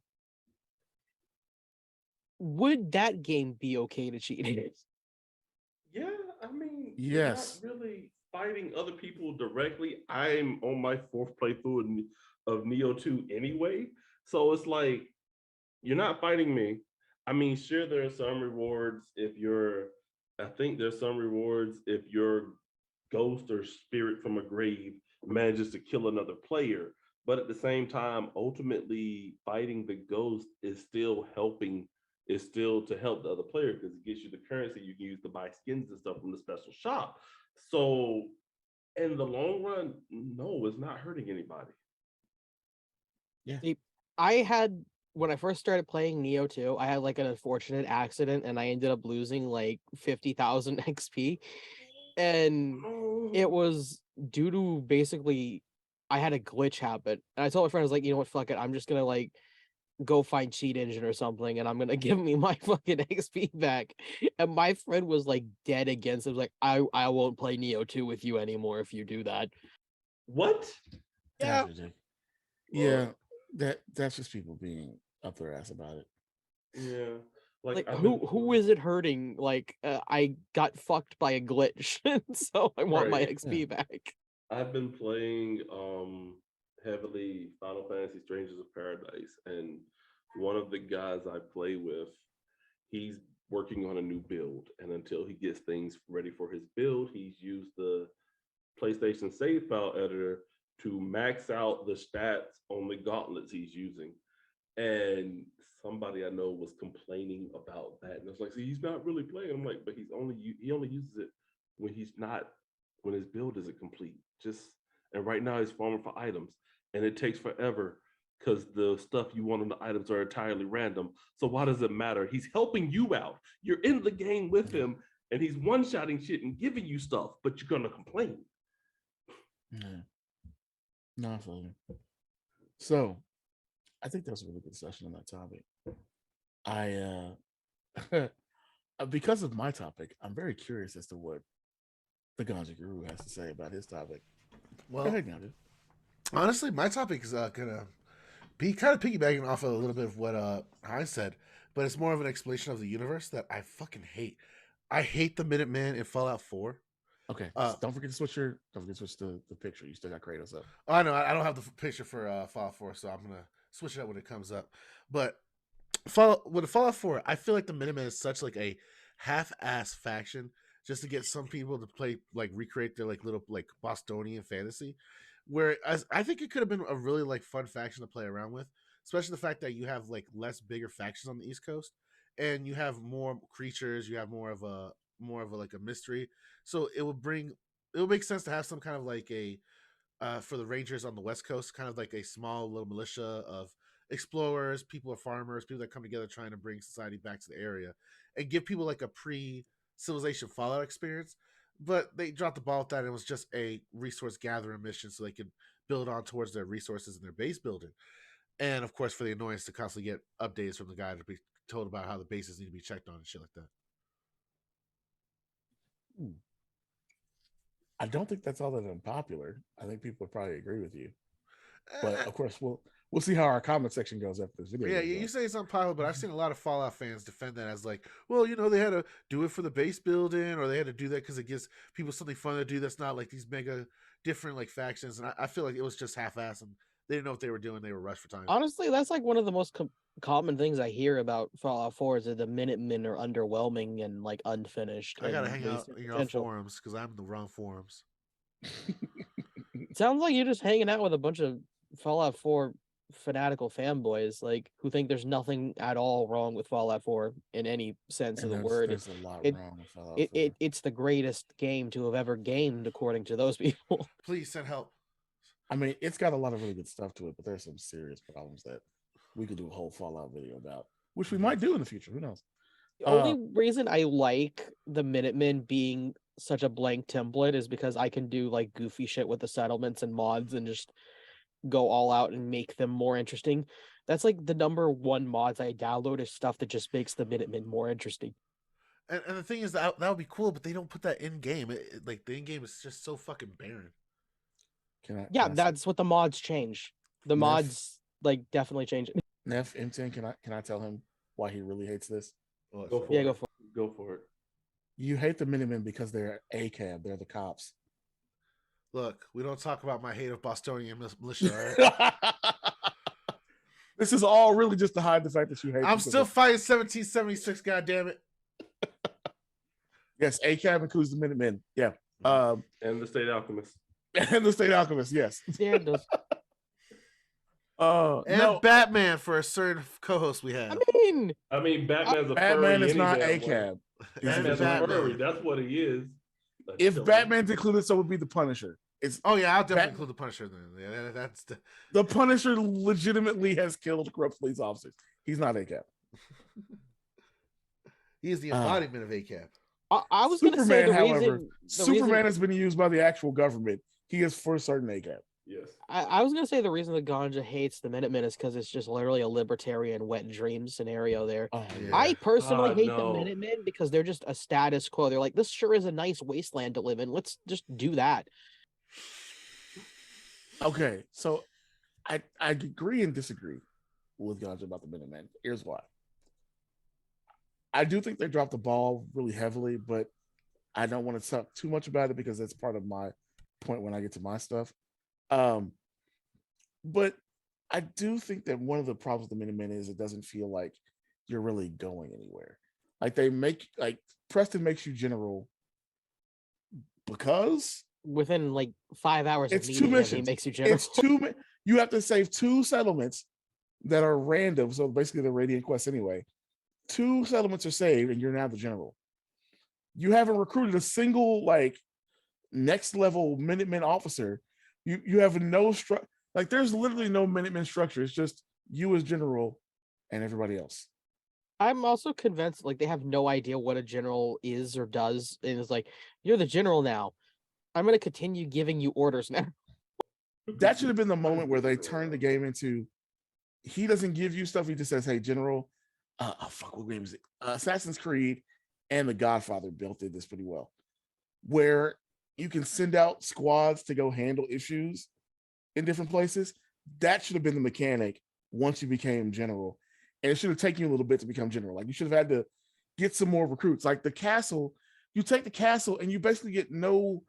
would that game be okay to cheat in? Yeah, I mean, yes, you're not really fighting other people directly. I'm on my 4th playthrough of Neo 2 anyway. So it's like, you're not fighting me. I mean, sure, there are some rewards I think there's some rewards if your ghost or spirit from a grave manages to kill another player. But at the same time, ultimately, fighting the ghost is still to help the other player because it gives you the currency you can use to buy skins and stuff from the special shop. So in the long run, no, it's not hurting anybody. Yeah. When I first started playing Neo 2, I had like an unfortunate accident and I ended up losing like 50,000 XP. And it was due to basically I had a glitch happen. And I told my friend, I was like, you know what, fuck it. I'm just gonna like go find Cheat Engine or something and I'm gonna give me my fucking XP back. And my friend was like dead against it. Was like, I won't play Neo 2 with you anymore if you do that. What? Yeah. Yeah. That's just people being up their ass about it. Yeah. Like who is it hurting? Like I got fucked by a glitch, so I want my XP back. I've been playing heavily Final Fantasy Strangers of Paradise, and one of the guys I play with, he's working on a new build, and until he gets things ready for his build, he's used the PlayStation save file editor to max out the stats on the gauntlets he's using. And somebody I know was complaining about that, and I was like, "See, he's not really playing." I'm like, "But he only uses it when when his build isn't complete." And right now he's farming for items, and it takes forever because the stuff you want on the items are entirely random. So why does it matter? He's helping you out. You're in the game with him, and he's one-shotting shit and giving you stuff, but you're gonna complain. Yeah. No, I feel you. So I think that was a really good session on that topic. I because of my topic, I'm very curious as to what the Ganja Guru has to say about his topic. Well, go ahead, Ganja. Honestly, my topic is gonna be kind of piggybacking off of a little bit of what I said, but it's more of an explanation of the universe that I fucking hate. I hate the Minutemen in Fallout 4. Okay, don't forget to switch the picture. You still got Kratos up. Oh, I know. I don't have the picture for Fallout 4, so I'm gonna switch it up when it comes up. But with Fallout 4, I feel like the Minutemen is such like a half-ass faction just to get some people to play, like, recreate their like little like Bostonian fantasy. Whereas I think it could have been a really like fun faction to play around with, especially the fact that you have like less bigger factions on the East Coast, and you have more creatures. You have more of a like a mystery. So it would make sense to have some kind of like a for the Rangers on the West Coast, kind of like a small little militia of explorers, people are farmers, people that come together trying to bring society back to the area, and give people like a pre-civilization Fallout experience. But they dropped the ball with that, and it was just a resource gathering mission so they could build on towards their resources and their base building. And of course, for the annoyance to constantly get updates from the guy to be told about how the bases need to be checked on and shit like that. I don't think that's all that unpopular. I think people would probably agree with you. But of course, we'll see how our comment section goes after this video. Yeah, you say it's unpopular, but I've seen a lot of Fallout fans defend that as like, well, they had to do it for the base building, or they had to do that because it gives people something fun to do that's not like these mega different like factions. And I feel like it was just half-assed, and they didn't know what they were doing. They were rushed for time. Honestly, that's like one of the most common things I hear about Fallout 4 is that the Minutemen are underwhelming and like unfinished. I gotta hang out in your forums because I'm in the wrong forums. It sounds like you're just hanging out with a bunch of Fallout 4 fanatical fanboys, like who think there's nothing at all wrong with Fallout 4 in any sense of the word. There's a lot wrong with Fallout 4. It's the greatest game to have ever gamed, according to those people. Please send help. I mean, it's got a lot of really good stuff to it, but there's some serious problems that we could do a whole Fallout video about, which we might do in the future. Who knows? The only reason I like the Minutemen being such a blank template is because I can do like goofy shit with the settlements and mods and just go all out and make them more interesting. That's like the number one mods I download is stuff that just makes the Minutemen more interesting. And the thing is that would be cool, but they don't put that in game. Like the in game is just so fucking barren. That's what the mods change. The mods like definitely change it. Neff M10, can I tell him why he really hates this? Go for it. You hate the Minutemen because they're ACAB. They're the cops. Look, we don't talk about my hate of Bostonian militia, all right? This is all really just to hide the fact that you hate. I'm still fighting 1776, goddammit. Yes, ACAB includes the Minutemen. Yeah. And the State Alchemist. And the State Alchemist, yes. Yeah, it does. And Batman for a certain co-host we have. I mean, Batman's a Batman furry is not ACAB. Batman's a furry. That's what he is. If Batman's included, so would be the Punisher. I'll definitely include the Punisher then. Yeah, that's the Punisher legitimately has killed corrupt police officers. He's not ACAB. He is the embodiment of ACAB. I was going to say Superman has been used by the actual government. He is for certain ACAB. Yes. I was going to say the reason that Ganja hates the Minutemen is because it's just literally a libertarian wet dream scenario there. Oh, yeah. I personally hate the Minutemen because they're just a status quo. They're like, this sure is a nice wasteland to live in. Let's just do that. Okay, so I agree and disagree with Ganja about the Minutemen. Here's why. I do think they dropped the ball really heavily, but I don't want to talk too much about it because that's part of my point when I get to my stuff. But I do think that one of the problems with the Minutemen is it doesn't feel like you're really going anywhere. Like Preston makes you general because within like 5 hours it's of two meeting missions. Him, he makes you general. You have to save 2 settlements that are random, so basically they're Radiant quests anyway. 2 settlements are saved and you're now the general. You haven't recruited a single like next level Minutemen officer. You have no structure. Like there's literally no Minutemen structure. It's just you as general and everybody else. I'm also convinced like they have no idea what a general is or does, and it's like, you're the general now. I'm going to continue giving you orders now. That should have been the moment where they turned the game into, he doesn't give you stuff. He just says, hey, general, what game is it? Assassin's Creed and The Godfather built this pretty well, where you can send out squads to go handle issues in different places. That should have been the mechanic once you became general. And it should have taken you a little bit to become general. Like you should have had to get some more recruits. Like the castle, you take the castle and you basically get no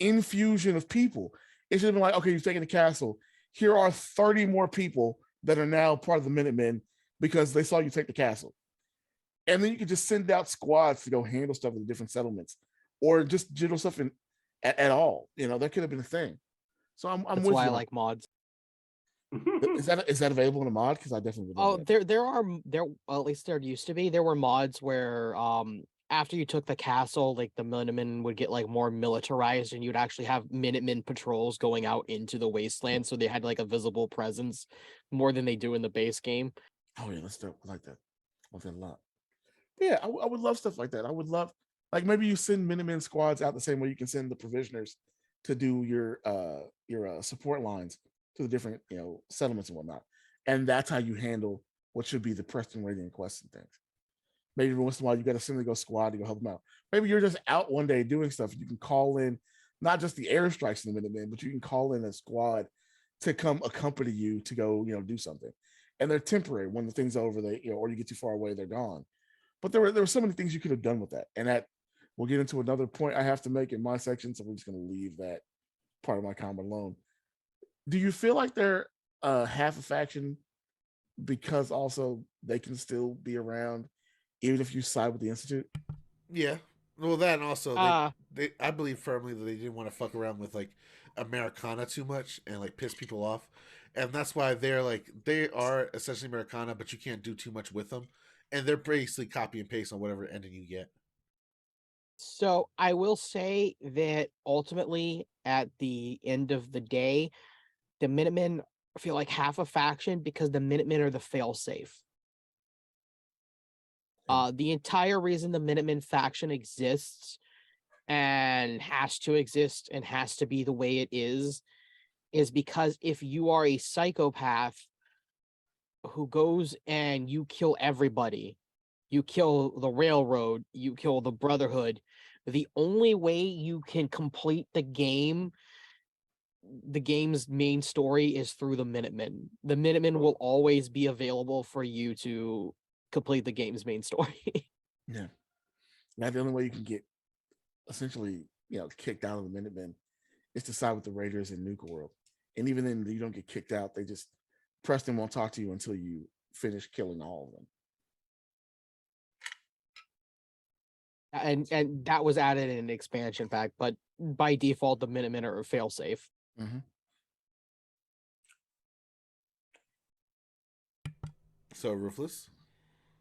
infusion of people. It should have been like, okay, you've taken the castle. Here are 30 more people that are now part of the Minutemen because they saw you take the castle. And then you could just send out squads to go handle stuff in the different settlements or just general stuff at all. That could have been a thing. So That's why I like mods. Is that available in a mod? Because I definitely would. There at least there used to be. There were mods where after you took the castle, like the Minutemen would get like more militarized, and you'd actually have Minutemen patrols going out into the wasteland, so they had like a visible presence more than they do in the base game. Oh yeah, that's dope. I like that. I like that a lot. Yeah, I would love stuff like that. I would love, like, maybe you send Minutemen squads out the same way you can send the provisioners to do your support lines to the different settlements and whatnot. And that's how you handle what should be the Preston Radiant quests and things. Maybe every once in a while you got to simply go squad to go help them out. Maybe you're just out one day doing stuff. You can call in not just the airstrikes in the Minutemen, but you can call in a squad to come accompany you to go do something. And they're temporary. When the thing's over, they or you get too far away, they're gone. But there were so many things you could have done with that. And that we'll get into another point I have to make in my section. So we're just going to leave that part of my comment alone. Do you feel like they're half a faction because also they can still be around even if you side with the Institute? Yeah. Well, that and also they I believe firmly that they didn't want to fuck around with like Americana too much and like piss people off. And that's why they are essentially Americana, but you can't do too much with them. And they're basically copy and paste on whatever ending you get. So I will say that ultimately, at the end of the day, the Minutemen feel like half a faction because the Minutemen are the failsafe. The entire reason the Minutemen faction exists and has to exist and has to be the way it is because if you are a psychopath who goes and you kill everybody, you kill the railroad, you kill the Brotherhood, the only way you can complete the game's main story is through the Minutemen. The Minutemen will always be available for you to complete the game's main story. Yeah. Now the only way you can get essentially, kicked out of the Minutemen is to side with the Raiders in Nuka World. And even then you don't get kicked out. They just Preston won't talk to you until you finish killing all of them. And that was added in an expansion pack, but by default, the Minutemen are failsafe. Mm-hmm. So, Ruthless?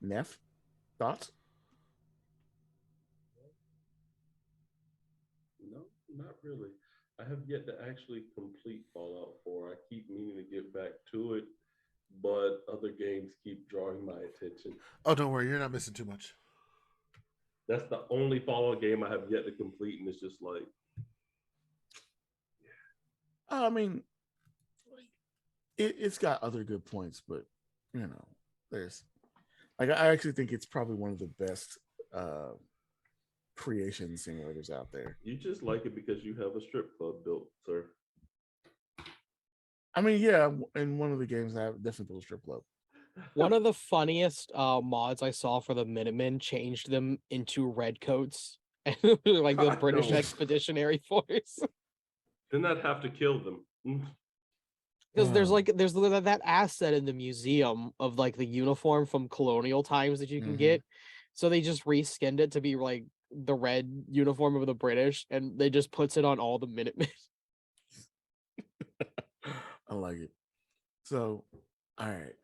Neff, thoughts? No, not really. I have yet to actually complete Fallout 4. I keep meaning to get back to it, but other games keep drawing my attention. Oh, don't worry. You're not missing too much. That's the only Fallout game I have yet to complete, and it's just like... I mean, it's got other good points, but, there's... Like, I actually think it's probably one of the best creation simulators out there. You just like it because you have a strip club built, sir. I mean, yeah, in one of the games I have definitely built a strip club. One of the funniest mods I saw for the Minutemen changed them into redcoats, like the British No. Expeditionary Force. Then I'd have to kill them. Because there's that asset in the museum of like the uniform from colonial times that you can get. So they just reskinned it to be like the red uniform of the British, and they just puts it on all the Minutemen. I like it. So, all right.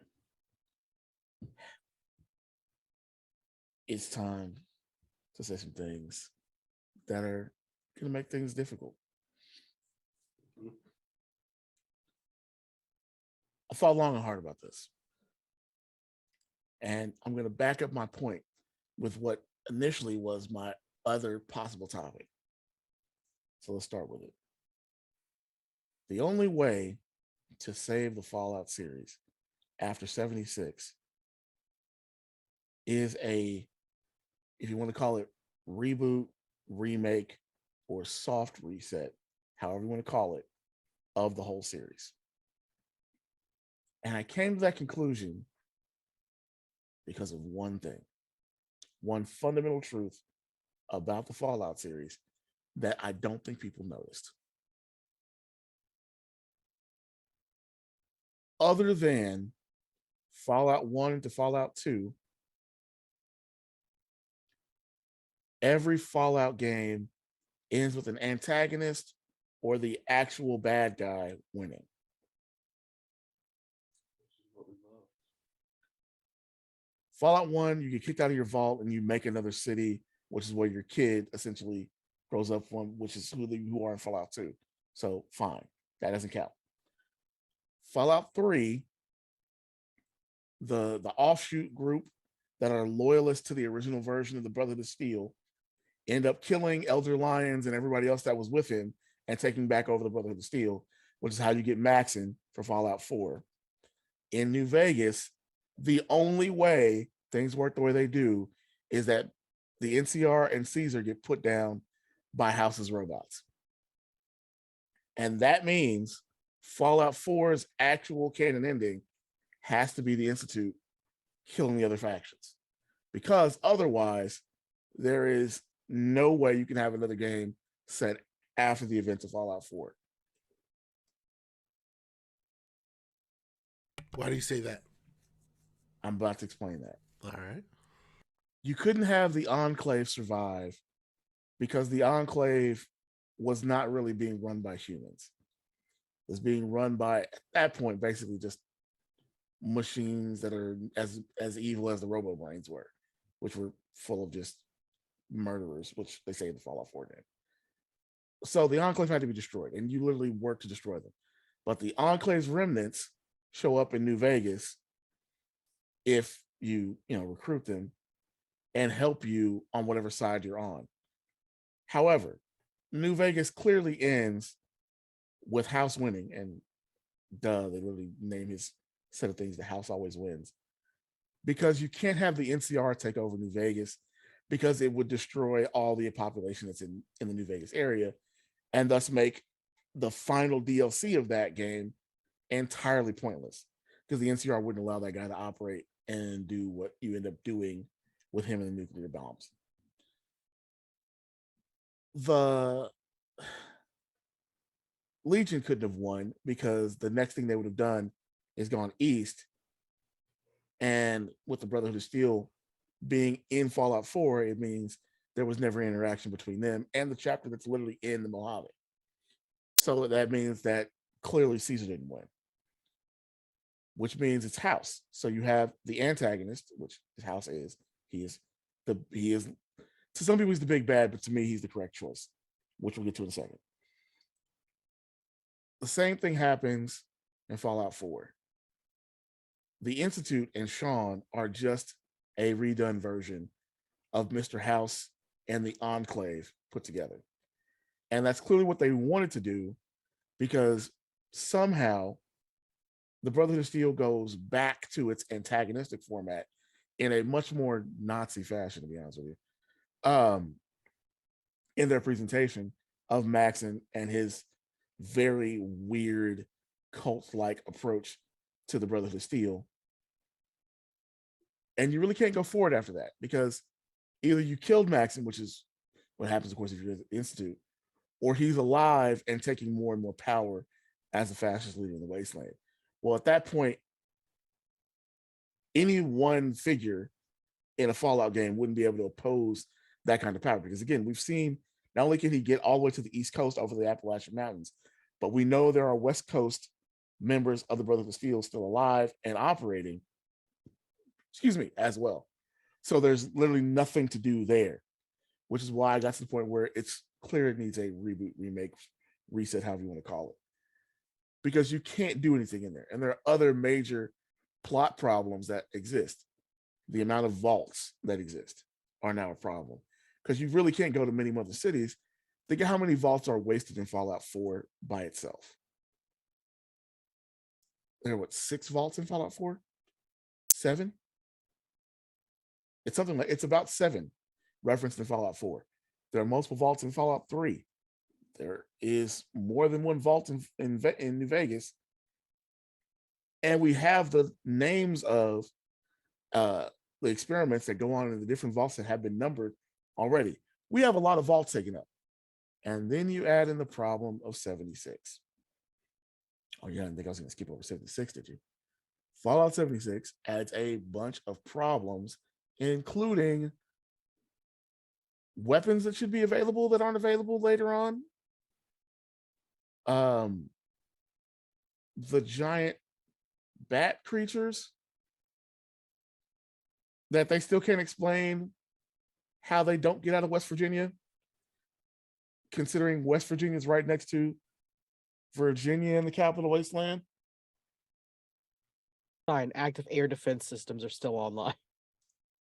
It's time to say some things that are going to make things difficult. I thought long and hard about this. And I'm going to back up my point with what initially was my other possible topic. So let's start with it. The only way to save the Fallout series after 76 is if you want to call it reboot, remake, or soft reset, however you want to call it, of the whole series. And I came to that conclusion because of one thing, one fundamental truth about the Fallout series that I don't think people noticed. Other than Fallout 1 to Fallout 2, every Fallout game ends with an antagonist or the actual bad guy winning. Fallout 1, you get kicked out of your vault and you make another city which is where your kid essentially grows up from, which is who you are in Fallout 2. So fine, that doesn't count. Fallout 3, the offshoot group that are loyalists to the original version of the Brotherhood of Steel end up killing Elder Lyons and everybody else that was with him and taking back over the Brotherhood of Steel, which is how you get Maxon for Fallout 4. In New Vegas, the only way things work the way they do is that the NCR and Caesar get put down by House's robots. And that means Fallout 4's actual canon ending has to be the Institute killing the other factions. Because otherwise, there is no way you can have another game set after the events of Fallout 4. Why do you say that? I'm about to explain that. All right. You couldn't have the Enclave survive because the Enclave was not really being run by humans. It was being run by, at that point, basically just machines that are as evil as the Robo Brains were, which were full of just murderers, which they say in the Fallout 4 game. So the Enclave had to be destroyed, and you literally work to destroy them. But the Enclave's remnants show up in New Vegas if you recruit them and help you on whatever side you're on. However, New Vegas clearly ends with House winning, and they literally name his set of things the House always wins, because you can't have the NCR take over New Vegas because it would destroy all the population that's in the New Vegas area, and thus make the final DLC of that game entirely pointless, because the NCR wouldn't allow that guy to operate and do what you end up doing with him and the nuclear bombs. The Legion couldn't have won because the next thing they would have done is gone east, and with the Brotherhood of Steel being in Fallout 4, it means there was never interaction between them and the chapter that's literally in the Mojave. So that means that clearly Caesar didn't win, which means it's House. So you have the antagonist, which House is. He is to some people he's the big bad, but to me he's the correct choice, which we'll get to in a second. The same thing happens in Fallout 4. The Institute and Sean are just a redone version of Mr. House and the Enclave put together. And that's clearly what they wanted to do, because somehow the Brotherhood of Steel goes back to its antagonistic format in a much more Nazi fashion, to be honest with you, in their presentation of Maxon and his very weird cult-like approach to the Brotherhood of Steel. And you really can't go forward after that, because either you killed Maxon, which is what happens, of course, if you're at the Institute, or he's alive and taking more and more power as a fascist leader in the Wasteland. Well, at that point, any one figure in a Fallout game wouldn't be able to oppose that kind of power, because again, we've seen not only can he get all the way to the East Coast over the Appalachian Mountains, but we know there are West Coast members of the Brotherhood of Steel still alive and operating, as well. So there's literally nothing to do there, which is why I got to the point where it's clear it needs a reboot, remake, reset, however you want to call it, because you can't do anything in there. And there are other major plot problems that exist. The amount of vaults that exist are now a problem, because you really can't go to many other cities. Think of how many vaults are wasted in Fallout 4 by itself. There are 6 vaults in Fallout 4? 7? It's about 7 referenced in Fallout 4. There are multiple vaults in Fallout 3. There is more than one vault in New Vegas. And we have the names of the experiments that go on in the different vaults that have been numbered already. We have a lot of vaults taken up. And then you add in the problem of 76. Oh, yeah, I didn't think I was going to skip over 76, did you? Fallout 76 adds a bunch of problems, including weapons that should be available that aren't available later on. The giant bat creatures that they still can't explain how they don't get out of West Virginia, considering West Virginia is right next to Virginia and the Capital Wasteland. Fine, active air defense systems are still online.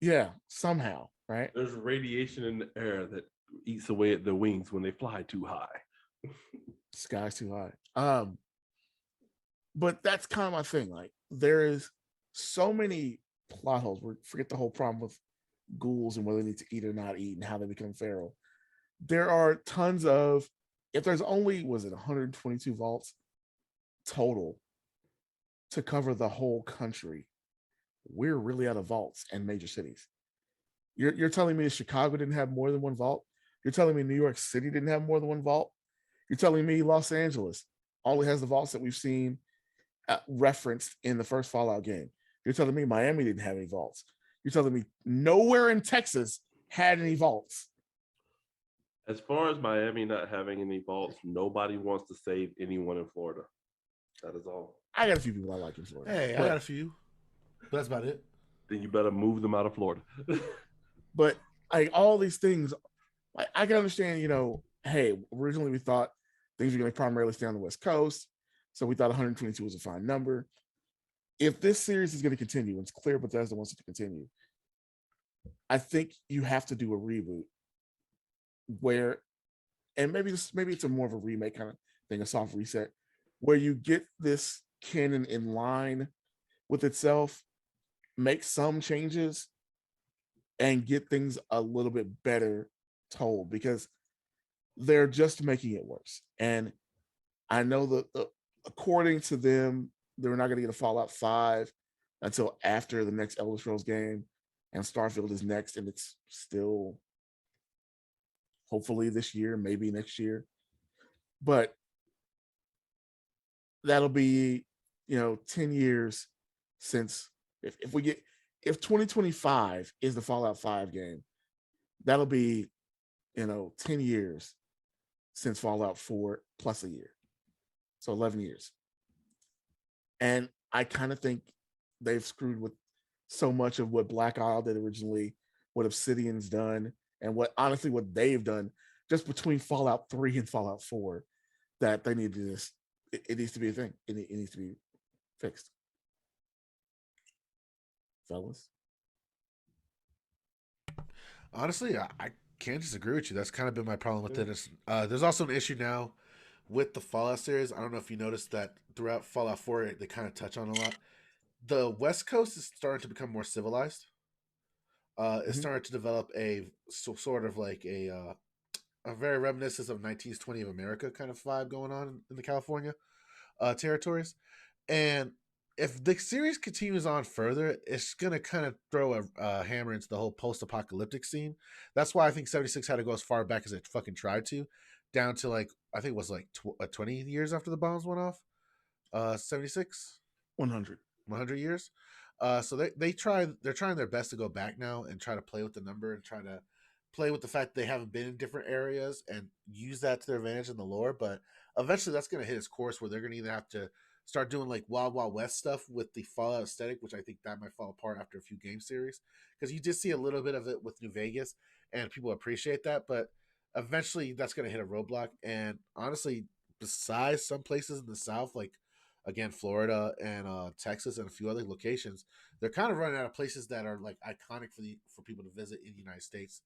Yeah, somehow, right? There's radiation in the air that eats away at the wings when they fly too high. Sky's too high. But that's kind of my thing. Like, there is so many plot holes. Forget the whole problem with ghouls and whether they need to eat or not eat and how they become feral. There are tons of, if there's only, was it 122 vaults total to cover the whole country, we're really out of vaults in major cities. You're telling me Chicago didn't have more than one vault? You're telling me New York City didn't have more than one vault? You're telling me Los Angeles only has the vaults that we've seen referenced in the first Fallout game? You're telling me Miami didn't have any vaults? You're telling me nowhere in Texas had any vaults? As far as Miami not having any vaults, nobody wants to save anyone in Florida. That is all. I got a few people I like in Florida. Hey, I got a few. But that's about it. Then you better move them out of Florida. But like all these things, I can understand, hey, originally we thought things were going to primarily stay on the West Coast. So we thought 122 was a fine number. If this series is going to continue, and it's clear Bethesda wants it to continue, I think you have to do a reboot where, and maybe it's a more of a remake kind of thing, a soft reset, where you get this canon in line with itself, make some changes, and get things a little bit better told, because they're just making it worse. And I know that according to them, they're not going to get a Fallout 5 until after the next Elder Scrolls game, and Starfield is next, and it's still hopefully this year, maybe next year. But that'll be 10 years since, if 2025 is the Fallout 5 game, that'll be 10 years since Fallout 4 plus a year. So 11 years. And I kind of think they've screwed with so much of what Black Isle did originally, what Obsidian's done, and what they've done just between Fallout 3 and Fallout 4, that they need to just, it needs to be a thing. It needs to be fixed. Fellas? Honestly, I can't disagree with you. That's kind of been my problem with it. There's also an issue now with the Fallout series. I don't know if you noticed that throughout Fallout 4, they kind of touch on a lot. The West Coast is starting to become more civilized. It's starting to develop a sort of like a very reminiscent of 1920 of America kind of vibe going on in the California territories. And if the series continues on further, it's going to kind of throw a hammer into the whole post-apocalyptic scene. That's why I think 76 had to go as far back as it fucking tried to, down to like, I think it was like 20 years after the bombs went off. 76? 100 years. So they're trying their best to go back now and try to play with the number and try to play with the fact that they haven't been in different areas and use that to their advantage in the lore. But eventually that's going to hit its course where they're going to either have to start doing like Wild Wild West stuff with the Fallout aesthetic, which I think that might fall apart after a few game series, because you did see a little bit of it with New Vegas and people appreciate that, but eventually that's going to hit a roadblock. And honestly, besides some places in the South, like again Florida and Texas and a few other locations, they're kind of running out of places that are like iconic for people to visit in the United States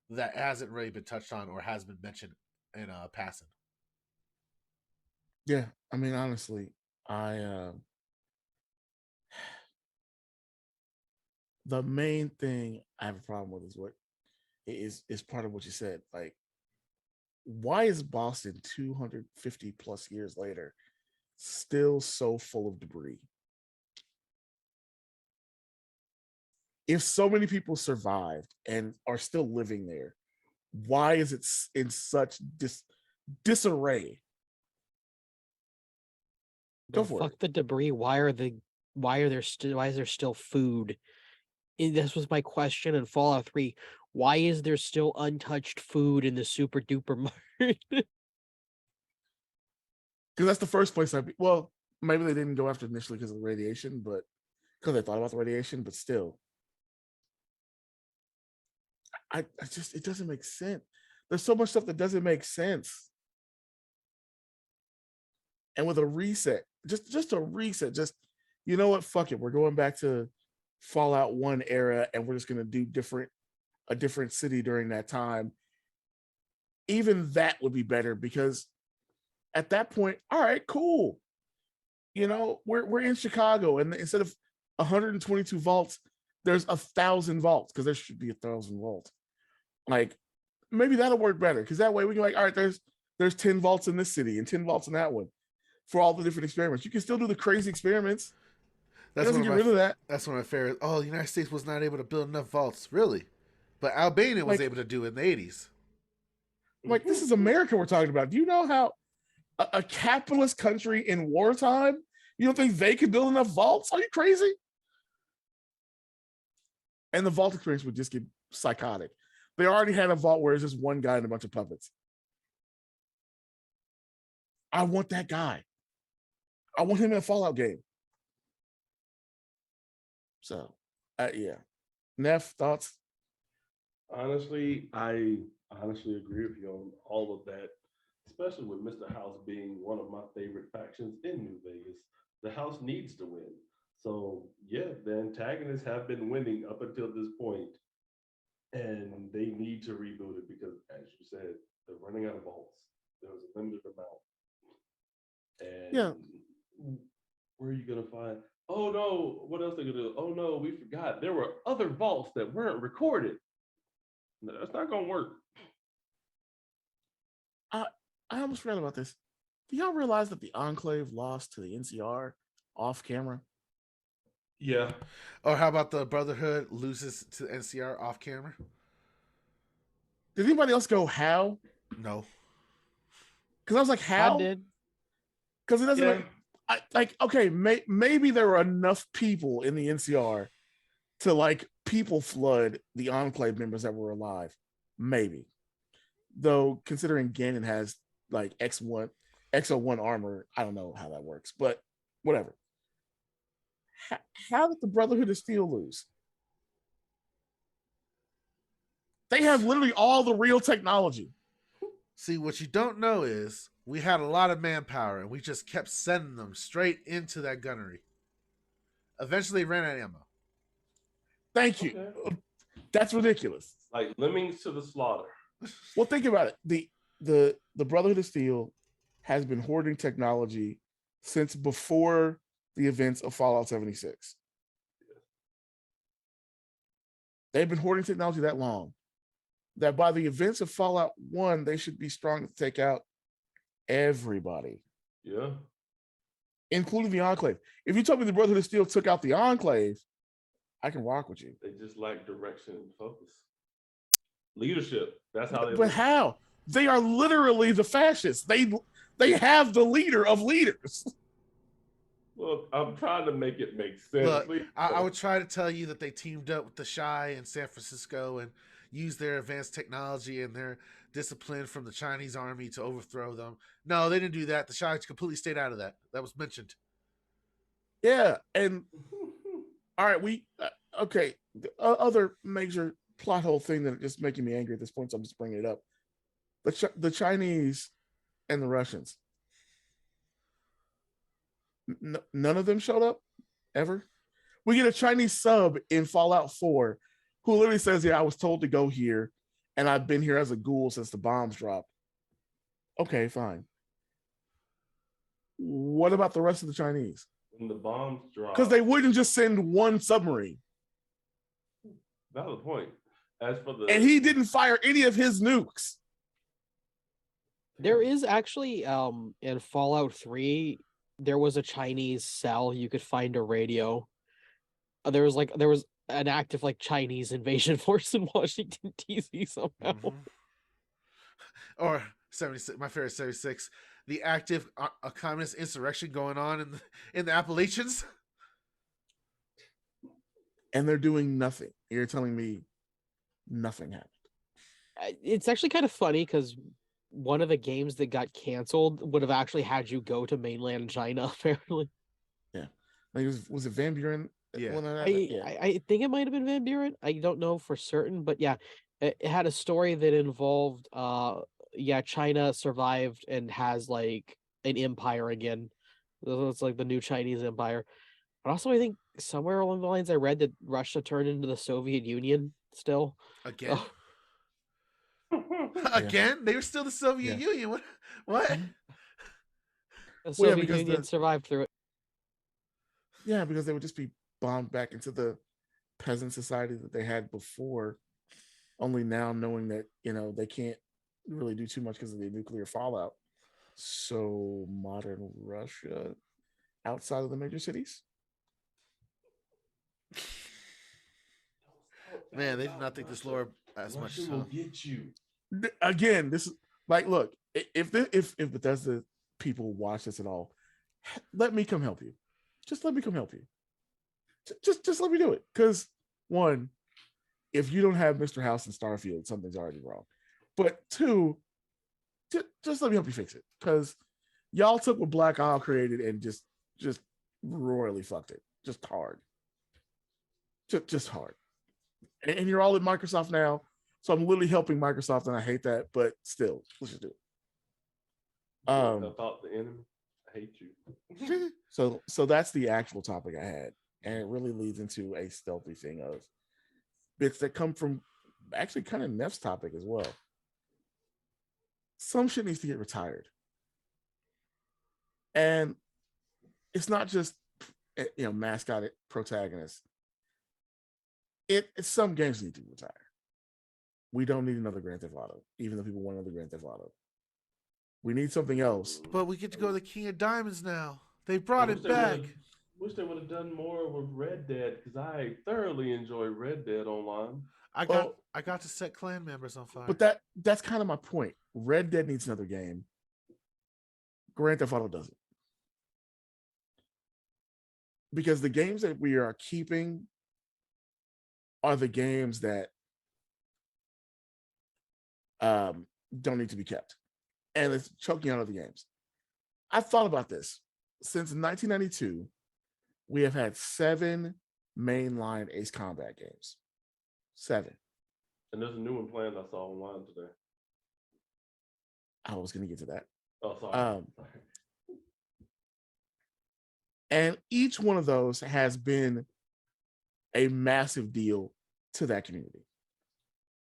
that hasn't really been touched on or has been mentioned in passing. Yeah, I mean, honestly, the main thing I have a problem with is part of what you said. Like, why is Boston 250 plus years later still so full of debris? If so many people survived and are still living there, why is it in such disarray? Go for Fuck it. the debris. Why is there still food? This was my question in Fallout 3. Why is there still untouched food in the super duper mart? Because that's the first place well, maybe they didn't go after initially because of the radiation, but because they thought about the radiation, but still. I just, it doesn't make sense. There's so much stuff that doesn't make sense. And with a reset, just a reset, just, you know what, fuck it, we're going back to Fallout 1 era, and we're just gonna do a different city during that time. Even that would be better, because at that point, all right, cool. You know, we're in Chicago, and instead of 122 vaults, there's 1,000 vaults, because there should be 1,000 vaults. Like, maybe that'll work better, because that way we can, like, all right, there's 10 vaults in this city and 10 vaults in that one for all the different experiments. You can still do the crazy experiments. That's doesn't get rid of that. That's one of my favorite. Oh, the United States was not able to build enough vaults, really, but Albania was able to do it in the 80s. Like, this is America we're talking about. Do you know how a capitalist country in wartime, you don't think they could build enough vaults? Are you crazy? And the vault experience would just get psychotic. They already had a vault where it's just one guy and a bunch of puppets. I want that guy. I want him in a Fallout game. So, yeah. Neff, thoughts? Honestly, I honestly agree with you on all of that, especially with Mr. House being one of my favorite factions in New Vegas. The House needs to win. So, yeah, the antagonists have been winning up until this point, and they need to reboot it because, as you said, they're running out of vaults. There was a limited amount. And yeah, where are you going to find? Oh, no, what else are they going to do? Oh, no, we forgot. There were other vaults that weren't recorded. No, that's not going to work. I almost forgot about this. Do y'all realize that the Enclave lost to the NCR off camera? Yeah. Or how about the Brotherhood loses to NCR off camera? Did anybody else go how? No. Because I was like, how? I did. Because it doesn't like okay, maybe there were enough people in the NCR to like people flood the Enclave members that were alive. Maybe. Though considering Ganon has like X01 armor, I don't know how that works, but whatever. How did the Brotherhood of Steel lose? They have literally all the real technology. See, what you don't know is we had a lot of manpower and we just kept sending them straight into that gunnery. Eventually ran out of ammo. Thank you. Okay. That's ridiculous. Like lemmings to the slaughter. Well, think about it. The Brotherhood of Steel has been hoarding technology since before the events of Fallout 76. They've been hoarding technology that long that by the events of Fallout 1, they should be strong to take out everybody. Yeah. Including the Enclave. If you told me the Brotherhood of Steel took out the Enclave, I can rock with you. They just lack direction and focus. Leadership. That's how they But how? They are literally the fascists. They have the leader of leaders. Look, I'm trying to make it make sense. Look, I would try to tell you that they teamed up with the Shy in San Francisco and used their advanced technology and their discipline from the Chinese army to overthrow them. No, they didn't do that. The Shy completely stayed out of that. That was mentioned. Yeah, and all right, okay. The other major plot hole thing that is making me angry at this point, so I'm just bringing it up. The Chinese and the Russians. None of them showed up ever. We get a Chinese sub in Fallout 4 who literally says, yeah, I was told to go here and I've been here as a ghoul since the bombs dropped. Okay, fine. What about the rest of the Chinese? When the bombs dropped. Because they wouldn't just send one submarine. Valid point. As for the and he didn't fire any of his nukes. There is actually in Fallout 3, there was a Chinese cell. You could find a radio. There was an active like Chinese invasion force in Washington D.C. somehow. Mm-hmm. Or 76, my favorite 76, the active a communist insurrection going on in the Appalachians, and they're doing nothing. You're telling me nothing happened? It's actually kind of funny because one of the games that got canceled would have actually had you go to mainland China, apparently. Yeah. Like was it Van Buren? Yeah. I think it might have been Van Buren. I don't know for certain, but yeah, It had a story that involved China survived and has like an empire again. It's like the new Chinese empire. But also I think somewhere along the lines I read that Russia turned into the Soviet Union still. Again? Oh, Again? They were still the Soviet Yeah. Union. What? the Well, yeah, Soviet because Union survived through it. Yeah, because they would just be bombed back into the peasant society that they had before. Only now knowing that they can't really do too much because of the nuclear fallout. So modern Russia, outside of the major cities. Man, they did not think this lore as much. Russia will get you. Again, this is like, look, if Bethesda people watch this at all, let me come help you. Just let me come help you. Just let me do it. Because one, if you don't have Mr. House in Starfield, something's already wrong. But two, just let me help you fix it. Because y'all took what Black Isle created and just royally fucked it. Just hard. Just hard. And you're all at Microsoft now. So I'm literally helping Microsoft, and I hate that, but still, let's just do it. I thought the enemy. I hate you. So that's the actual topic I had, and it really leads into a stealthy thing of bits that come from actually kind of Neff's topic as well. Some shit needs to get retired, and it's not just mascot protagonists. It's some games need to retire. We don't need another Grand Theft Auto, even though people want another Grand Theft Auto. We need something else. But we get to go to the King of Diamonds now. They brought it back. Wish they would have done more with Red Dead, because I thoroughly enjoy Red Dead Online. I got to set clan members on fire. But that's kind of my point. Red Dead needs another game. Grand Theft Auto doesn't. Because the games that we are keeping are the games that don't need to be kept. And it's choking out other games. I've thought about this. Since 1992, we have had 7 mainline Ace Combat games. 7. And there's a new one planned I saw online today. I was going to get to that. Oh, sorry. And each one of those has been a massive deal to that community.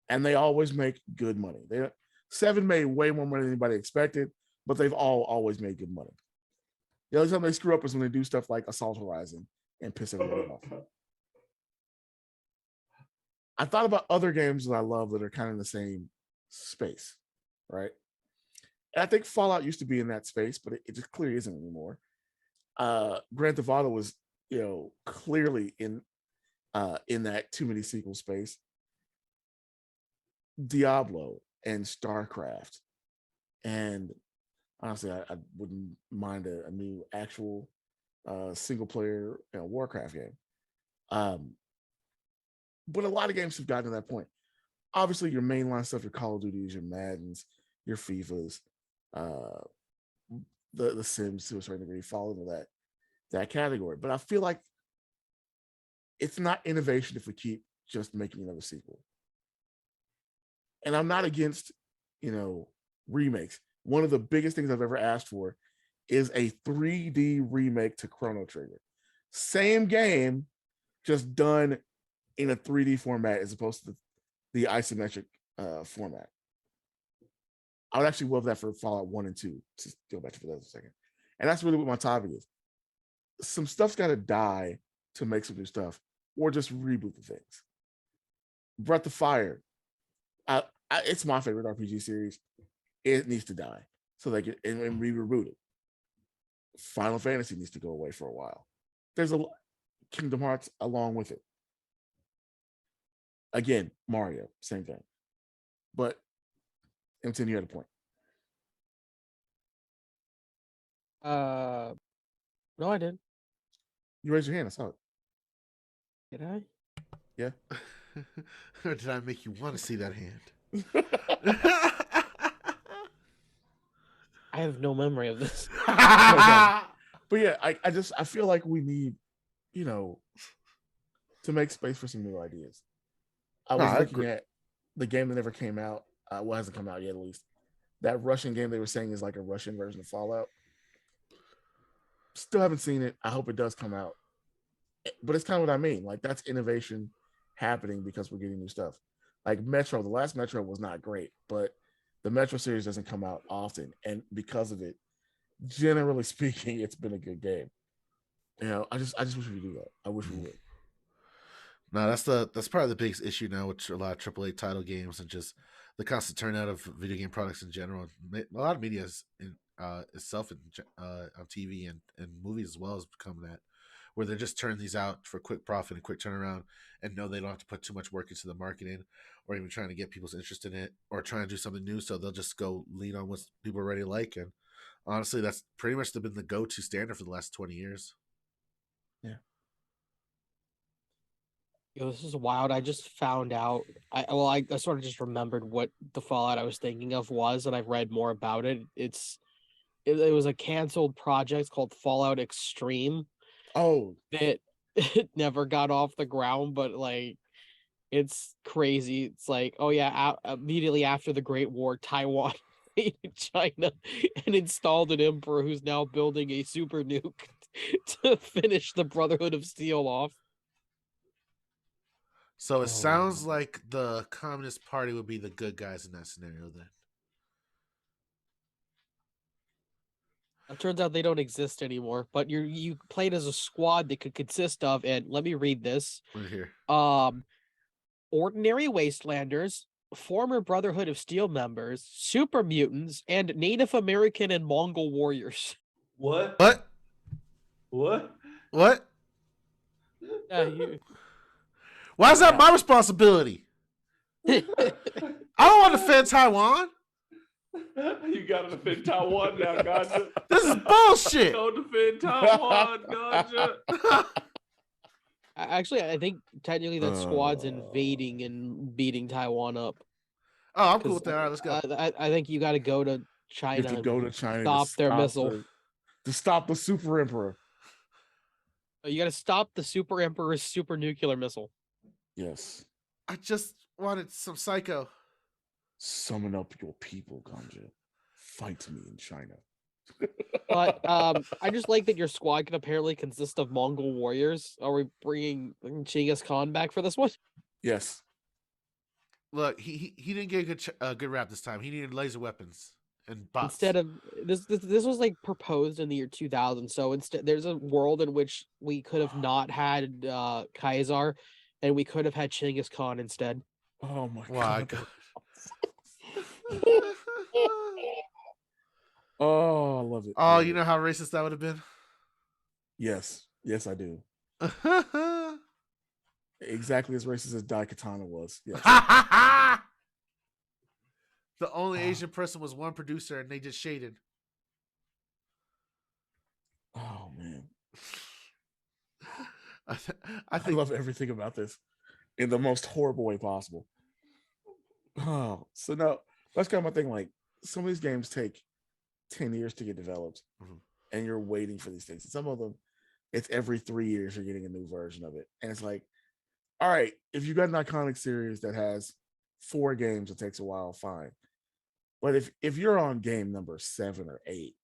And they always make good money. 7 made way more money than anybody expected, but they've always made good money. The only time they screw up is when they do stuff like Assault Horizon and piss everybody off. I thought about other games that I love that are kind of in the same space, right? And I think Fallout used to be in that space, but it just clearly isn't anymore. Grand Theft Auto was, clearly in that too many sequel space. Diablo and StarCraft, and honestly, I wouldn't mind a new actual single player Warcraft game. But a lot of games have gotten to that point. Obviously, your mainline stuff, your Call of Duties, your Maddens, your FIFAs, the Sims to a certain degree fall into that category. But I feel like it's not innovation if we keep just making another sequel. And I'm not against, remakes. One of the biggest things I've ever asked for is a 3D remake to Chrono Trigger. Same game, just done in a 3D format as opposed to the isometric format. I would actually love that for Fallout 1 and 2. To go back to that for a second. And that's really what my topic is. Some stuff's got to die to make some new stuff, or just reboot the things. Breath of Fire. It's my favorite RPG series. It needs to die so they can and reboot it. Final Fantasy needs to go away for a while. There's a Kingdom Hearts along with it. Again, Mario, same thing. But M10, you had a point. No, I didn't. You raised your hand. I saw it. Did I? Yeah. Or did I make you want to see that hand? I have no memory of this. But yeah, I feel like we need, to make space for some new ideas. I was looking at the game that never came out. Well, hasn't come out yet, at least. That Russian game they were saying is like a Russian version of Fallout. Still haven't seen it. I hope it does come out. But it's kind of what I mean. Like, that's innovation happening because we're getting new stuff. Like Metro, the last Metro was not great, but the Metro series doesn't come out often. And because of it, generally speaking, it's been a good game. You know, I just wish we could do that. I wish we would. No, that's probably the biggest issue now with a lot of AAA title games and just the constant turnout of video game products in general. A lot of media is itself on TV and movies as well as become that, where they're just turning these out for quick profit and quick turnaround, and know they don't have to put too much work into the marketing or even trying to get people's interest in it or trying to do something new. So they'll just go lean on what people already like. And honestly, that's pretty much been the go-to standard for the last 20 years. Yeah. Yo, this is wild. I just found out. I sort of just remembered what the Fallout I was thinking of was, and I've read more about it. It was a canceled project called Fallout Extreme. Oh, That it never got off the ground, but like it's crazy. It's like, oh yeah, immediately after the Great War, Taiwan invaded China and installed an emperor who's now building a super nuke to finish the Brotherhood of Steel off. So it sounds like the Communist Party would be the good guys in that scenario then. It turns out they don't exist anymore, but you played as a squad that could consist of, and let me read this. Right here. Ordinary wastelanders, former Brotherhood of Steel members, super mutants, and Native American and Mongol warriors. What? What? What? What? Why is that my responsibility? I don't want to defend Taiwan. You got to defend Taiwan now, gotcha. This is bullshit. Don't defend Taiwan, gotcha. Actually, I think technically that squad's invading and beating Taiwan up. Oh, I'm cool with that. All right, let's go. I think you got to go to China. You have to go to China stop their missile. To stop the Super Emperor. You got to stop the Super Emperor's super nuclear missile. Yes. I just wanted some psycho. Summon up your people, Ganja. Fight me in China. But I just like that your squad can apparently consist of Mongol warriors. Are we bringing Genghis Khan back for this one? Yes. Look, he didn't get a good rap this time. He needed laser weapons and bots. Instead of this was like proposed in the year 2000. So instead, there's a world in which we could have not had Kaiser, and we could have had Genghis Khan instead. Oh my God. Oh, I love it. Oh, you know how racist that would have been? Yes. Yes, I do. Exactly as racist as Daikatana was. Yes. The only Asian person was one producer, and they just shaded. Oh, man. I love everything about this in the most horrible way possible. Oh, so now that's kind of my thing. Like, some of these games take 10 years to get developed, and you're waiting for these things. And some of them, it's every 3 years you're getting a new version of it. And it's like, all right, if you got an iconic series that has 4 games, it takes a while, fine. But if you're on game number 7 or 8,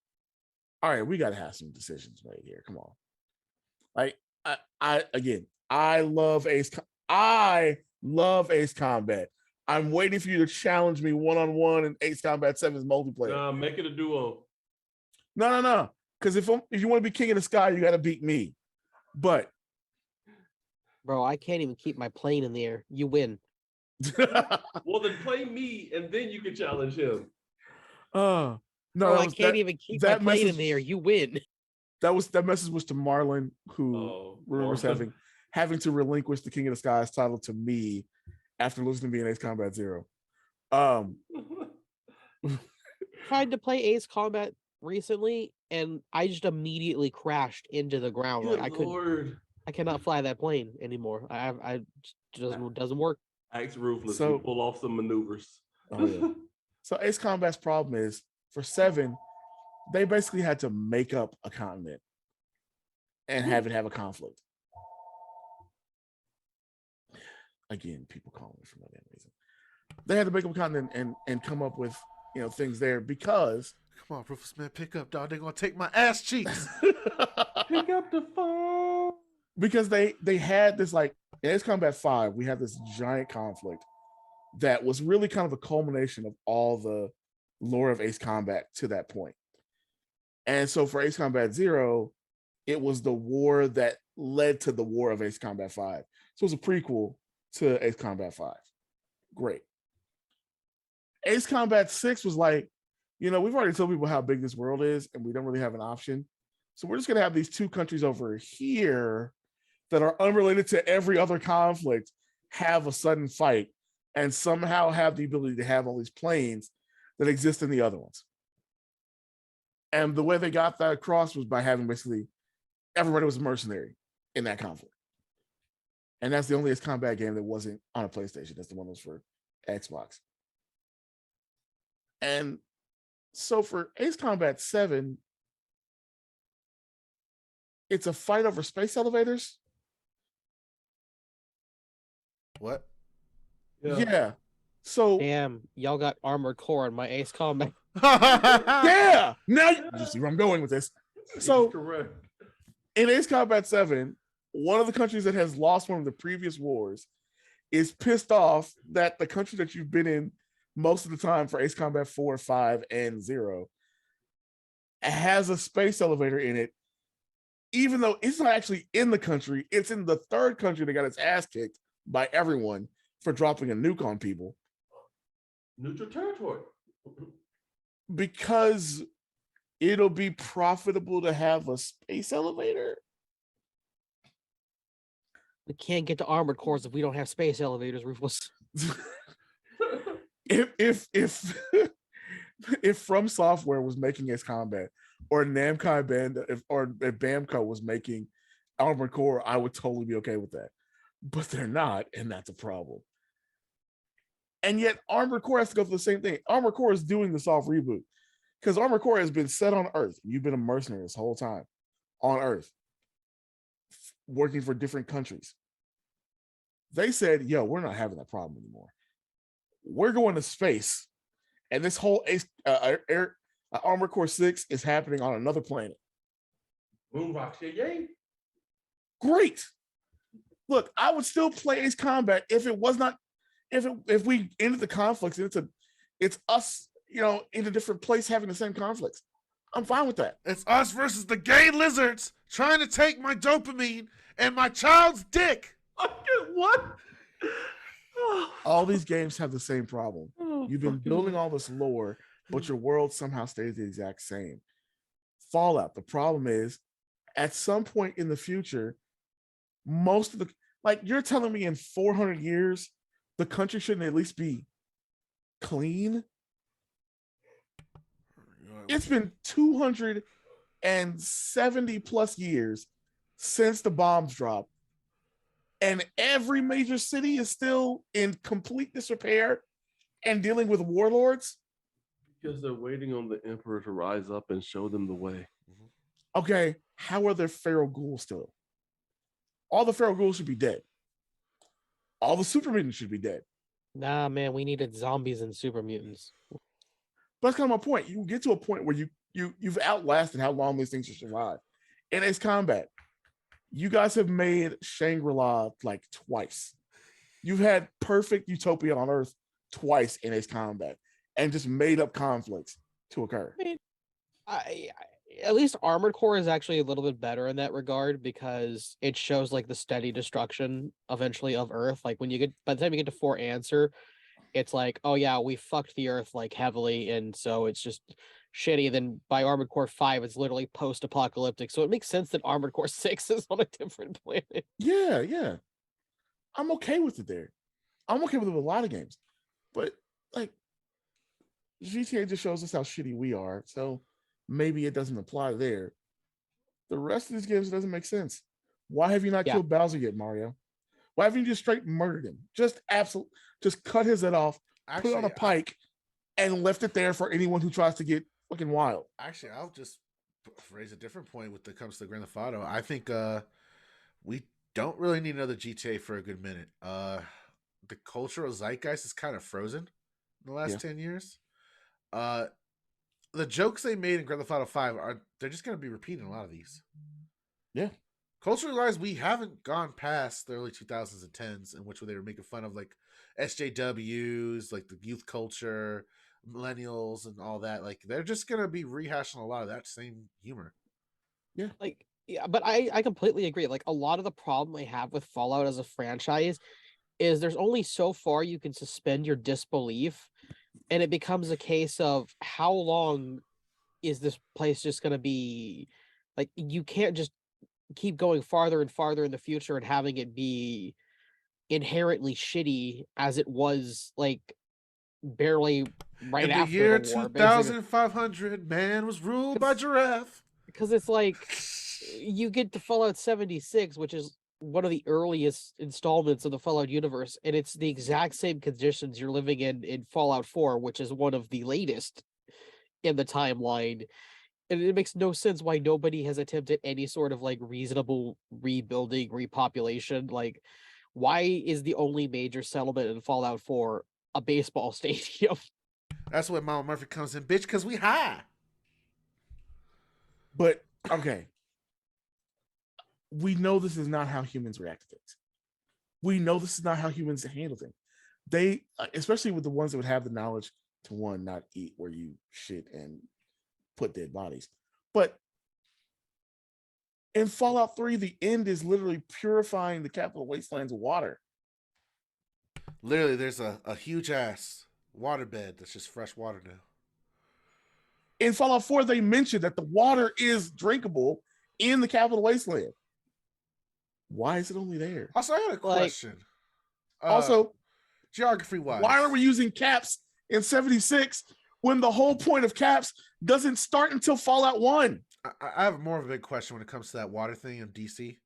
all right, we got to have some decisions made here. Come on. Like, I love Ace Combat. I'm waiting for you to challenge me one-on-one in Ace Combat 7's multiplayer. Make it a duo. No. Because if you want to be king of the sky, you got to beat me. But bro, I can't even keep my plane in the air. You win. Well, then play me, and then you can challenge him. No, bro, I can't even keep my plane in the air. You win. That message was to Marlon, who remembers having to relinquish the King of the Skies title to me after losing to me in Ace Combat 0. Tried to play Ace Combat recently, and I just immediately crashed into the ground. Good like Lord. I cannot fly that plane anymore. I just doesn't work. Axe Ruthless. So, pull off some maneuvers. Oh yeah. So Ace Combat's problem is for 7, they basically had to make up a continent and have it have a conflict. Again, people calling me for no damn reason. They had to make up a continent and come up with things there because Come on, Rufus, man, pick up, dog. They're gonna take my ass cheeks. Pick up the phone. because they had this, like, in Ace Combat 5, we had this giant conflict that was really kind of a culmination of all the lore of Ace Combat to that point. And so for Ace Combat 0, it was the war that led to the war of Ace Combat 5. So it was a prequel to Ace Combat 5. Great. Ace Combat 6 was like, we've already told people how big this world is, and we don't really have an option. So we're just going to have these two countries over here that are unrelated to every other conflict have a sudden fight and somehow have the ability to have all these planes that exist in the other ones. And the way they got that across was by having basically everybody was a mercenary in that conflict. And that's the only Ace Combat game that wasn't on a PlayStation. That's the one that was for Xbox. And so for Ace Combat 7, it's a fight over space elevators. What? Yeah. So Damn, y'all got Armored Core in my Ace Combat. yeah. Now you see where I'm going with this. So correct. In Ace Combat 7, one of the countries that has lost one of the previous wars is pissed off that the country that you've been in most of the time for Ace Combat 4, 5, and 0 has a space elevator in it, even though it's not actually in the country. It's in the third country that got its ass kicked by everyone for dropping a nuke on people. Neutral territory. Because it'll be profitable to have a space elevator. We can't get to Armored Cores if we don't have space elevators, Rufus. if From Software was making Ace Combat, or Namco Bandai, or if Bamco was making Armored Core, I would totally be okay with that. But they're not, and that's a problem. And yet Armored Core has to go through the same thing. Armored Core is doing the soft reboot because Armored Core has been set on Earth. You've been a mercenary this whole time on Earth, working for different countries. They said, yo, we're not having that problem anymore. We're going to space. And this whole Armored Core 6 is happening on another planet. Moonrock, yay. Great. Look, I would still play Ace Combat if it was not, if we ended the conflicts and it's us, in a different place having the same conflicts. I'm fine with that. It's us versus the gay lizards trying to take my dopamine and my child's dick. What? All these games have the same problem. You've been building all this lore, but your world somehow stays the exact same. Fallout, the problem is, at some point in the future, most of the, like, you're telling me in 400 years, the country shouldn't at least be clean? It's been 270 plus years since the bombs dropped, and every major city is still in complete disrepair and dealing with warlords. Because they're waiting on the emperor to rise up and show them the way. Okay, how are there feral ghouls still? All the feral ghouls should be dead. All the super mutants should be dead. Nah, man, we needed zombies and super mutants. But that's kind of my point. You get to a point where you've outlasted how long these things should survive. In Ace Combat, you guys have made Shangri-La like twice. You've had perfect utopia on Earth twice in Ace Combat, and just made up conflicts to occur. I mean, at least Armored Core is actually a little bit better in that regard because it shows like the steady destruction eventually of Earth. Like when you get, by the time you get to 4 Answer, it's like, oh yeah, we fucked the Earth like heavily, and so it's just shitty. Then by Armored Core 5, it's literally post-apocalyptic. So it makes sense that Armored Core 6 is on a different planet. Yeah. I'm okay with it there. I'm okay with it with a lot of games. But like GTA just shows us how shitty we are. So maybe it doesn't apply there. The rest of these games, it doesn't make sense. Why have you not killed Bowser yet, Mario? Why haven't you just straight murdered him? Just cut his head off, put it on a pike, and left it there for anyone who tries to get fucking wild. Actually, I'll just raise a different point when it comes to Grand Theft Auto. I think we don't really need another GTA for a good minute. the cultural zeitgeist is kind of frozen in the last 10 years. The jokes they made in Grand Theft Auto 5 they're just going to be repeating a lot of these. Yeah. Culturally wise, we haven't gone past the early 2000s and 10s in which they were making fun of like SJWs, like the youth culture, millennials, and all that. Like they're just going to be rehashing a lot of that same humor. Yeah. Like, yeah, but I completely agree. Like, a lot of the problem I have with Fallout as a franchise is there's only so far you can suspend your disbelief, and it becomes a case of how long is this place just going to be, like, you can't just keep going farther and farther in the future and having it be inherently shitty as it was, like, barely right in the after year the war, basically. 2500, man was ruled by giraffe. Because it's like you get to Fallout 76, which is one of the earliest installments of the Fallout universe, and it's the exact same conditions you're living in Fallout 4, which is one of the latest in the timeline. And it makes no sense why nobody has attempted any sort of like reasonable rebuilding, repopulation. Like, why is the only major settlement in Fallout 4 a baseball stadium? That's where Mama Murphy comes in, bitch, because we high. But okay, we know this is not how humans react to things. We know this is not how humans handle things. They, especially with the ones that would have the knowledge to one, not eat where you shit and put dead bodies. But in Fallout 3, the end is literally purifying the capital wastelands of water. Literally, there's a huge ass waterbed that's just fresh water now. In Fallout 4, they mentioned that the water is drinkable in the capital wasteland. Why is it only there? Also, I got a question. Also, geography wise, why are we using caps in 76 when the whole point of caps doesn't start until Fallout 1? I have more of a big question when it comes to that water thing in DC.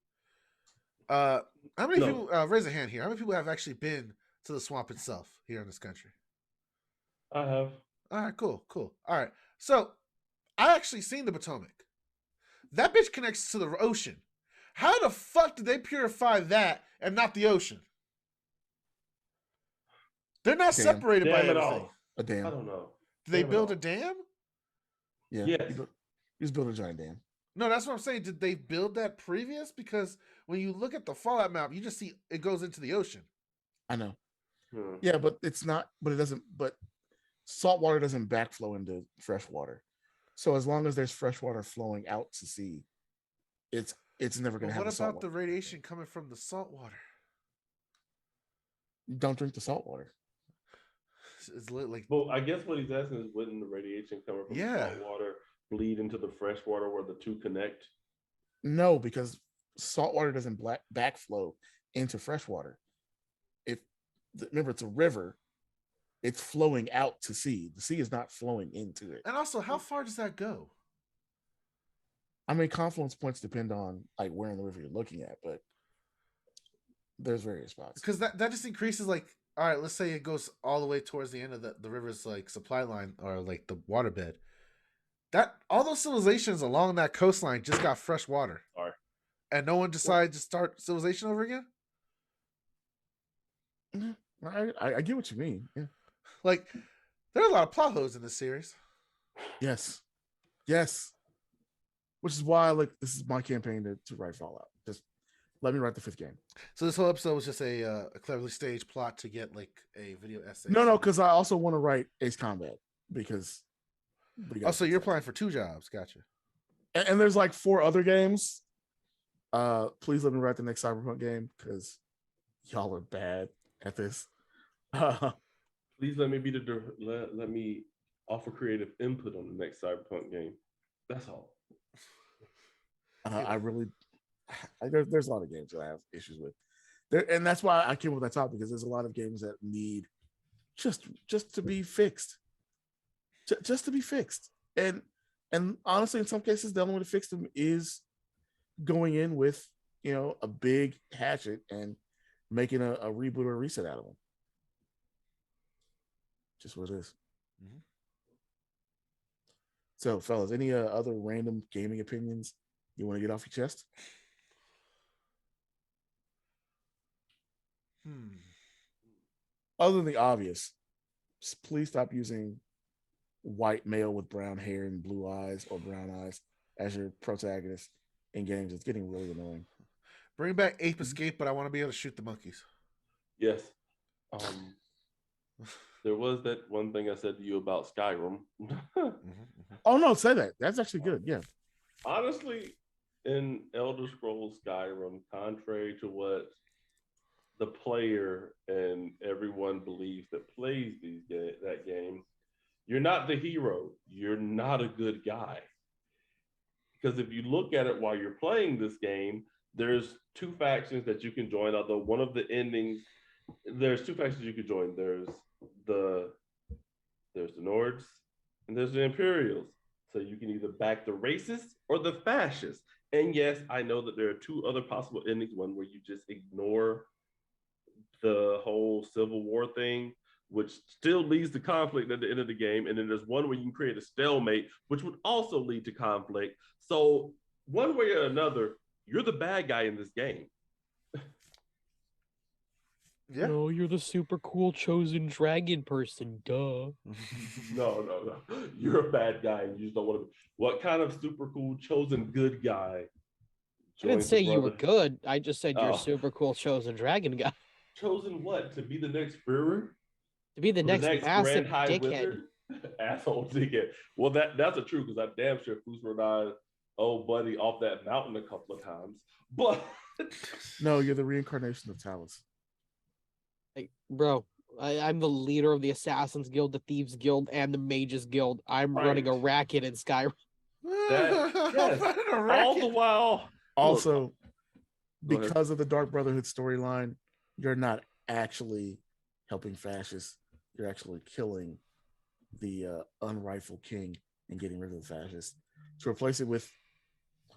How many people, raise a hand here, how many people have actually been to the swamp itself here in this country? I have. All right, cool. All right. So, I actually seen the Potomac. That bitch connects to the ocean. How the fuck did they purify that and not the ocean? They're not separated by everything. A dam. I don't know. Did they build a dam? Yeah. Yes. You just built a giant dam. No, that's what I'm saying. Did they build that previous? Because when you look at the Fallout map, you just see it goes into the ocean. I know. Yeah, but it's not, but it doesn't, but salt water doesn't backflow into fresh water. So as long as there's fresh water flowing out to sea, it's never going to have. What about the radiation coming from the salt water? Don't drink the salt water. It's like. Well, I guess what he's asking is, wouldn't the radiation coming from salt water bleed into the fresh water where the two connect? No, because salt water doesn't backflow into fresh water. Remember, it's a river. It's flowing out to sea. The sea is not flowing into it. And also, how far does that go? I mean, confluence points depend on like where in the river you're looking at, but there's various spots. Because that just increases, like, all right, let's say it goes all the way towards the end of the river's like supply line or like the waterbed. That all those civilizations along that coastline just got fresh water. And no one decided to start civilization over again? I get what you mean. Yeah. Like, there are a lot of plot holes in this series. Yes. Which is why this is my campaign to write Fallout. Just let me write the 5th game. So this whole episode was just a cleverly staged plot to get like a video essay. No, because I also want to write Ace Combat because. So you're applying for 2 jobs. Gotcha. And there's like 4 other games. Please let me write the next Cyberpunk game because y'all are bad at this. Please let me let me offer creative input on the next Cyberpunk game. That's all. There's a lot of games that I have issues with there, and that's why I came up with that topic, because there's a lot of games that need just to be fixed, just to be fixed. And honestly, in some cases, the only way to fix them is going in with a big hatchet and making a reboot or a reset out of them. Just what it is. Mm-hmm. So, fellas, any other random gaming opinions you want to get off your chest? other than the obvious, please stop using white male with brown hair and blue eyes or brown eyes as your protagonist in games. It's getting really annoying. Bring back Ape Escape, but I want to be able to shoot the monkeys. Yes. There was that one thing I said to you about Skyrim. Oh no, say that. That's actually good. Yeah. Honestly, in Elder Scrolls Skyrim, contrary to what the player and everyone believes that plays that game, you're not the hero. You're not a good guy. Because if you look at it while you're playing this game, there's two factions that you can join. Although one of the endings, there's two factions you can join. There's the Nords and there's the Imperials. So you can either back the racists or the fascists. And yes, I know that there are two other possible endings. One where you just ignore the whole Civil War thing, which still leads to conflict at the end of the game. And then there's one where you can create a stalemate, which would also lead to conflict. So one way or another, you're the bad guy in this game. Yeah. No, you're the super cool chosen dragon person. Duh. No. You're a bad guy and you just don't want to be. What kind of super cool chosen good guy? I didn't say you were brother? good. I just said you're Oh. a super cool chosen dragon guy. Chosen what? To be the next Führer? To be the next massive Grand High dickhead. Wizard? Asshole dickhead. Well, that's a true because I'm damn sure Fusro died, old buddy, off that mountain a couple of times. But No, you're the reincarnation of Talus. Like, bro, I'm the leader of the Assassins Guild, the Thieves Guild, and the Mages Guild. I'm running a racket in Skyrim. yes, all the while. Also, Go ahead. because of the Dark Brotherhood storyline, you're not actually helping fascists. You're actually killing the unrightful king and getting rid of the fascists. To replace it with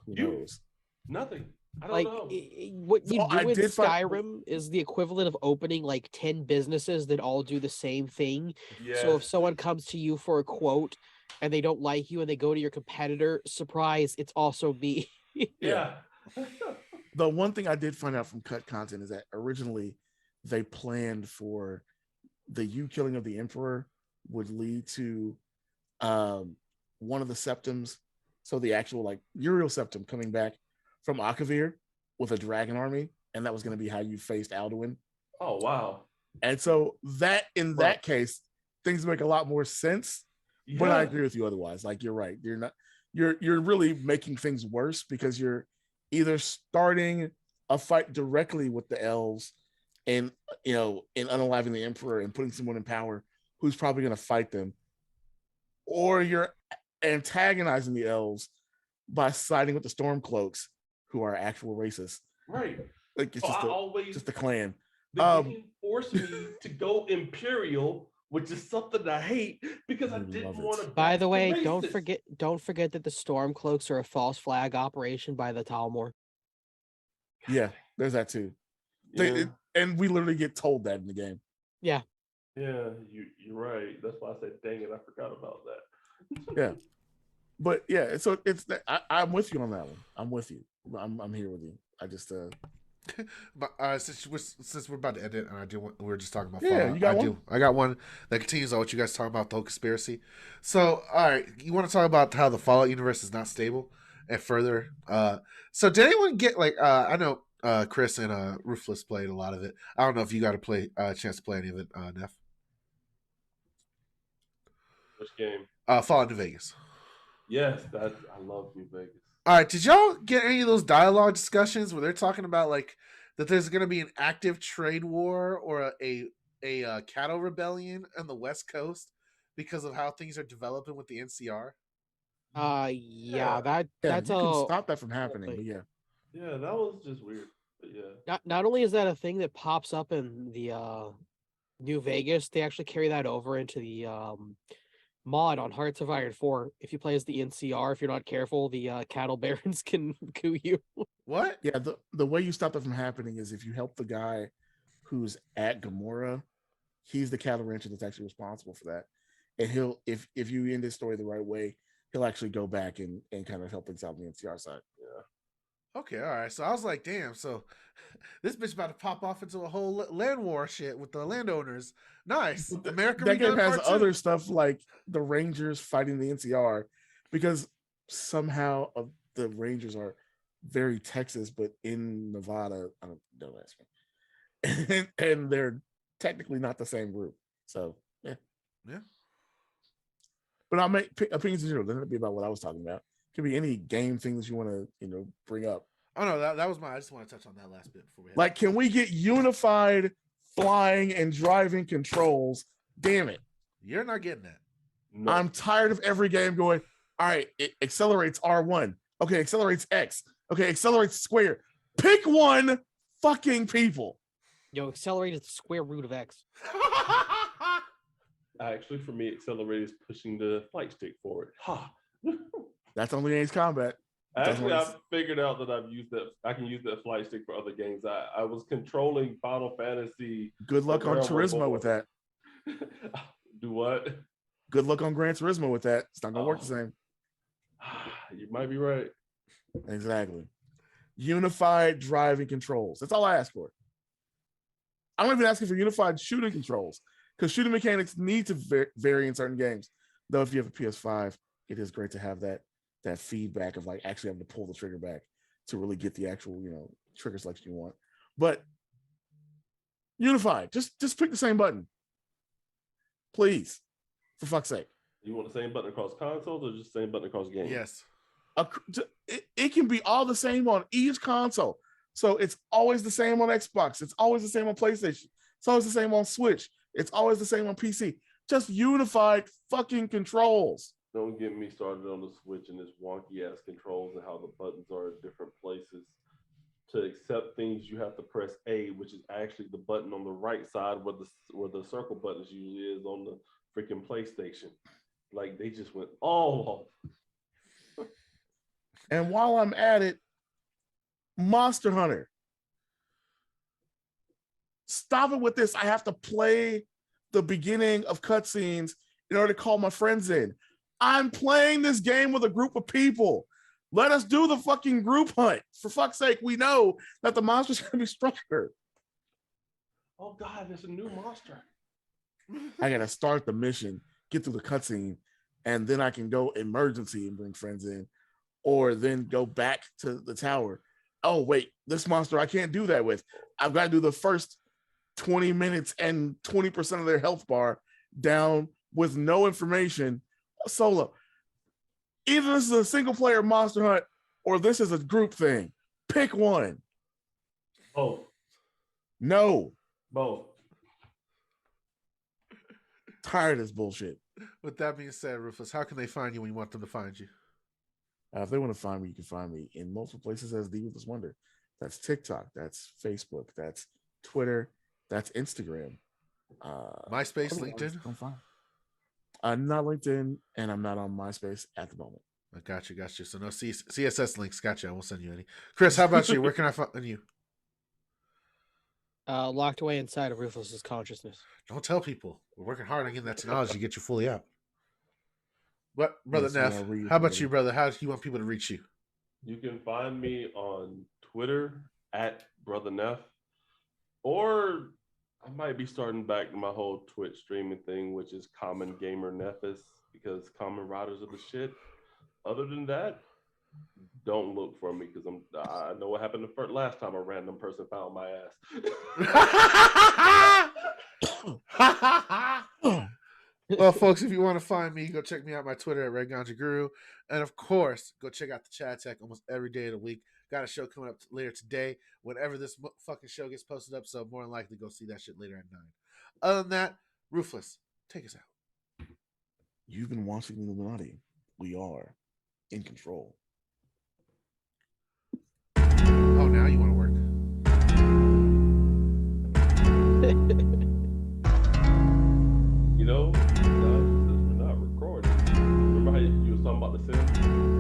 who knows? Nothing. I don't Like, know. what you So I do in did find- Skyrim is the equivalent of opening like 10 businesses that all do the same thing. Yes. So if someone comes to you for a quote and they don't like you and they go to your competitor, surprise, it's also me. Yeah. The one thing I did find out from cut content is that originally they planned for the killing of the emperor would lead to one of the septums. So the actual like Uriel septum coming back from Akavir with a dragon army, and that was going to be how you faced Alduin. Oh wow. And so that in that case, things make a lot more sense. Yeah. But I agree with you otherwise. Like you're right. You're really making things worse because you're either starting a fight directly with the elves and in unaliving the emperor and putting someone in power who's probably going to fight them, or you're antagonizing the elves by siding with the Stormcloaks who are actual racists. Right. Like it's just a clan. The game forced me to go Imperial, which is something I hate because I didn't want to. By the way, don't forget that the Stormcloaks are a false flag operation by the Talmor. Yeah, there's that too. Yeah. And we literally get told that in the game. Yeah. Yeah, you're right. That's why I said, dang it, I forgot about that. Yeah. But yeah, so it's I'm with you on that one. I'm with you. I'm here with you. I just But since we're about to end it, and we were just talking about Yeah, Fallout, you got one? I got one that continues on what you guys talking about, the whole conspiracy. So, all right, you want to talk about how the Fallout universe is not stable and further. So did anyone get I know Chris and Ruthless played a lot of it. I don't know if you got a chance to play any of it, Neff. Which game? Fallout New Vegas. Yes, I love New Vegas. All right, did y'all get any of those dialogue discussions where they're talking about that there's going to be an active trade war or a cattle rebellion on the West Coast because of how things are developing with the NCR? Yeah, you that's can stop that from happening. But yeah. Yeah, that was just weird. But yeah. Not only is that a thing that pops up in the New Vegas, they actually carry that over into the mod on Hearts of Iron 4. If you play as the NCR, if you're not careful, the cattle barons can coup you. What? Yeah, the way you stop that from happening is if you help the guy who's at Gamora, he's the cattle rancher that's actually responsible for that. And he'll if you end his story the right way, he'll actually go back and kind of help things out on the NCR side. Yeah. Okay, all right. So I was like, damn. So this bitch about to pop off into a whole land war shit with the landowners. Nice. America That game Redone has Part 2. other stuff like the Rangers fighting the NCR because somehow the Rangers are very Texas, but in Nevada. Don't ask me. And they're technically not the same group. So yeah. But I'll make opinions in general. Doesn't have to be about what I was talking about. It could be any game things you want to bring up. Oh no, that was I just want to touch on that last bit before we head. Like, can we get unified flying and driving controls? Damn it. You're not getting that. No. I'm tired of every game going, all right, it accelerates R1. Okay, accelerates X. Okay, accelerates square. Pick one, fucking people. Yo, accelerate is the square root of X. Actually, for me, accelerate is pushing the flight stick forward. Ha! That's only Ace Combat. Actually, I've figured out that I can use that flight stick for other games. I was controlling Final Fantasy. Good luck on Turismo with that. Do what? Good luck on Gran Turismo with that. It's not gonna work the same. You might be right. Exactly. Unified driving controls. That's all I ask for. I'm not even asking for unified shooting controls because shooting mechanics need to vary in certain games. Though if you have a PS5, it is great to have that feedback of like actually having to pull the trigger back to really get the actual trigger selection you want. But unified, just pick the same button, please, for fuck's sake. You want the same button across consoles or just the same button across games? Yes. It can be all the same on each console. So it's always the same on Xbox. It's always the same on PlayStation. It's always the same on Switch. It's always the same on PC. Just unified fucking controls. Don't get me started on the Switch and its wonky ass controls and how the buttons are at different places. To accept things, you have to press A, which is actually the button on the right side where the circle buttons usually is on the freaking PlayStation. Like they just went all off. And while I'm at it, Monster Hunter. Stop it with this. I have to play the beginning of cutscenes in order to call my friends in. I'm playing this game with a group of people. Let us do the fucking group hunt. For fuck's sake, we know that the monster's going to be stronger. Oh God, there's a new monster. I got to start the mission, get through the cutscene, and then I can go emergency and bring friends in, or then go back to the tower. Oh, wait, this monster I can't do that with. I've got to do the first 20 minutes and 20% of their health bar down with no information solo. Either this is a single player Monster Hunt or this is a group thing. Pick one. Both. No. Both. Tired of this bullshit. With that being said, Rufus, how can they find you when you want them to find you? If they want to find me, you can find me in multiple places as The Ruthless Wonder. That's TikTok. That's Facebook. That's Twitter. That's Instagram. MySpace, LinkedIn? I'm fine. I'm not LinkedIn, and I'm not on MySpace at the moment. I got you. So no CSS links. Gotcha. I won't send you any. Chris, how about you? Where can I find you? Locked away inside of Ruthless's consciousness. Don't tell people. We're working hard on getting that technology to get you fully out. What, Brother Neff? How about you, brother? How do you want people to reach you? You can find me on Twitter at Brother Neff, or I might be starting back my whole Twitch streaming thing, which is Common Gamer Neffis, because common riders are the shit. Other than that, don't look for me because I know what happened the last time a random person found my ass. Well, folks, if you want to find me, go check me out on my Twitter at RedGanjaGuru. And of course, go check out the Chat Tech almost every day of the week. Got a show coming up later today, whenever this fucking show gets posted up. So more than likely, go see that shit later at 9. Other than that, Ruthless, take us out. You've been watching the Illuminati. We are in control. Oh, now you want to work. You know, since we're not recording, remember how you were talking about The Sims?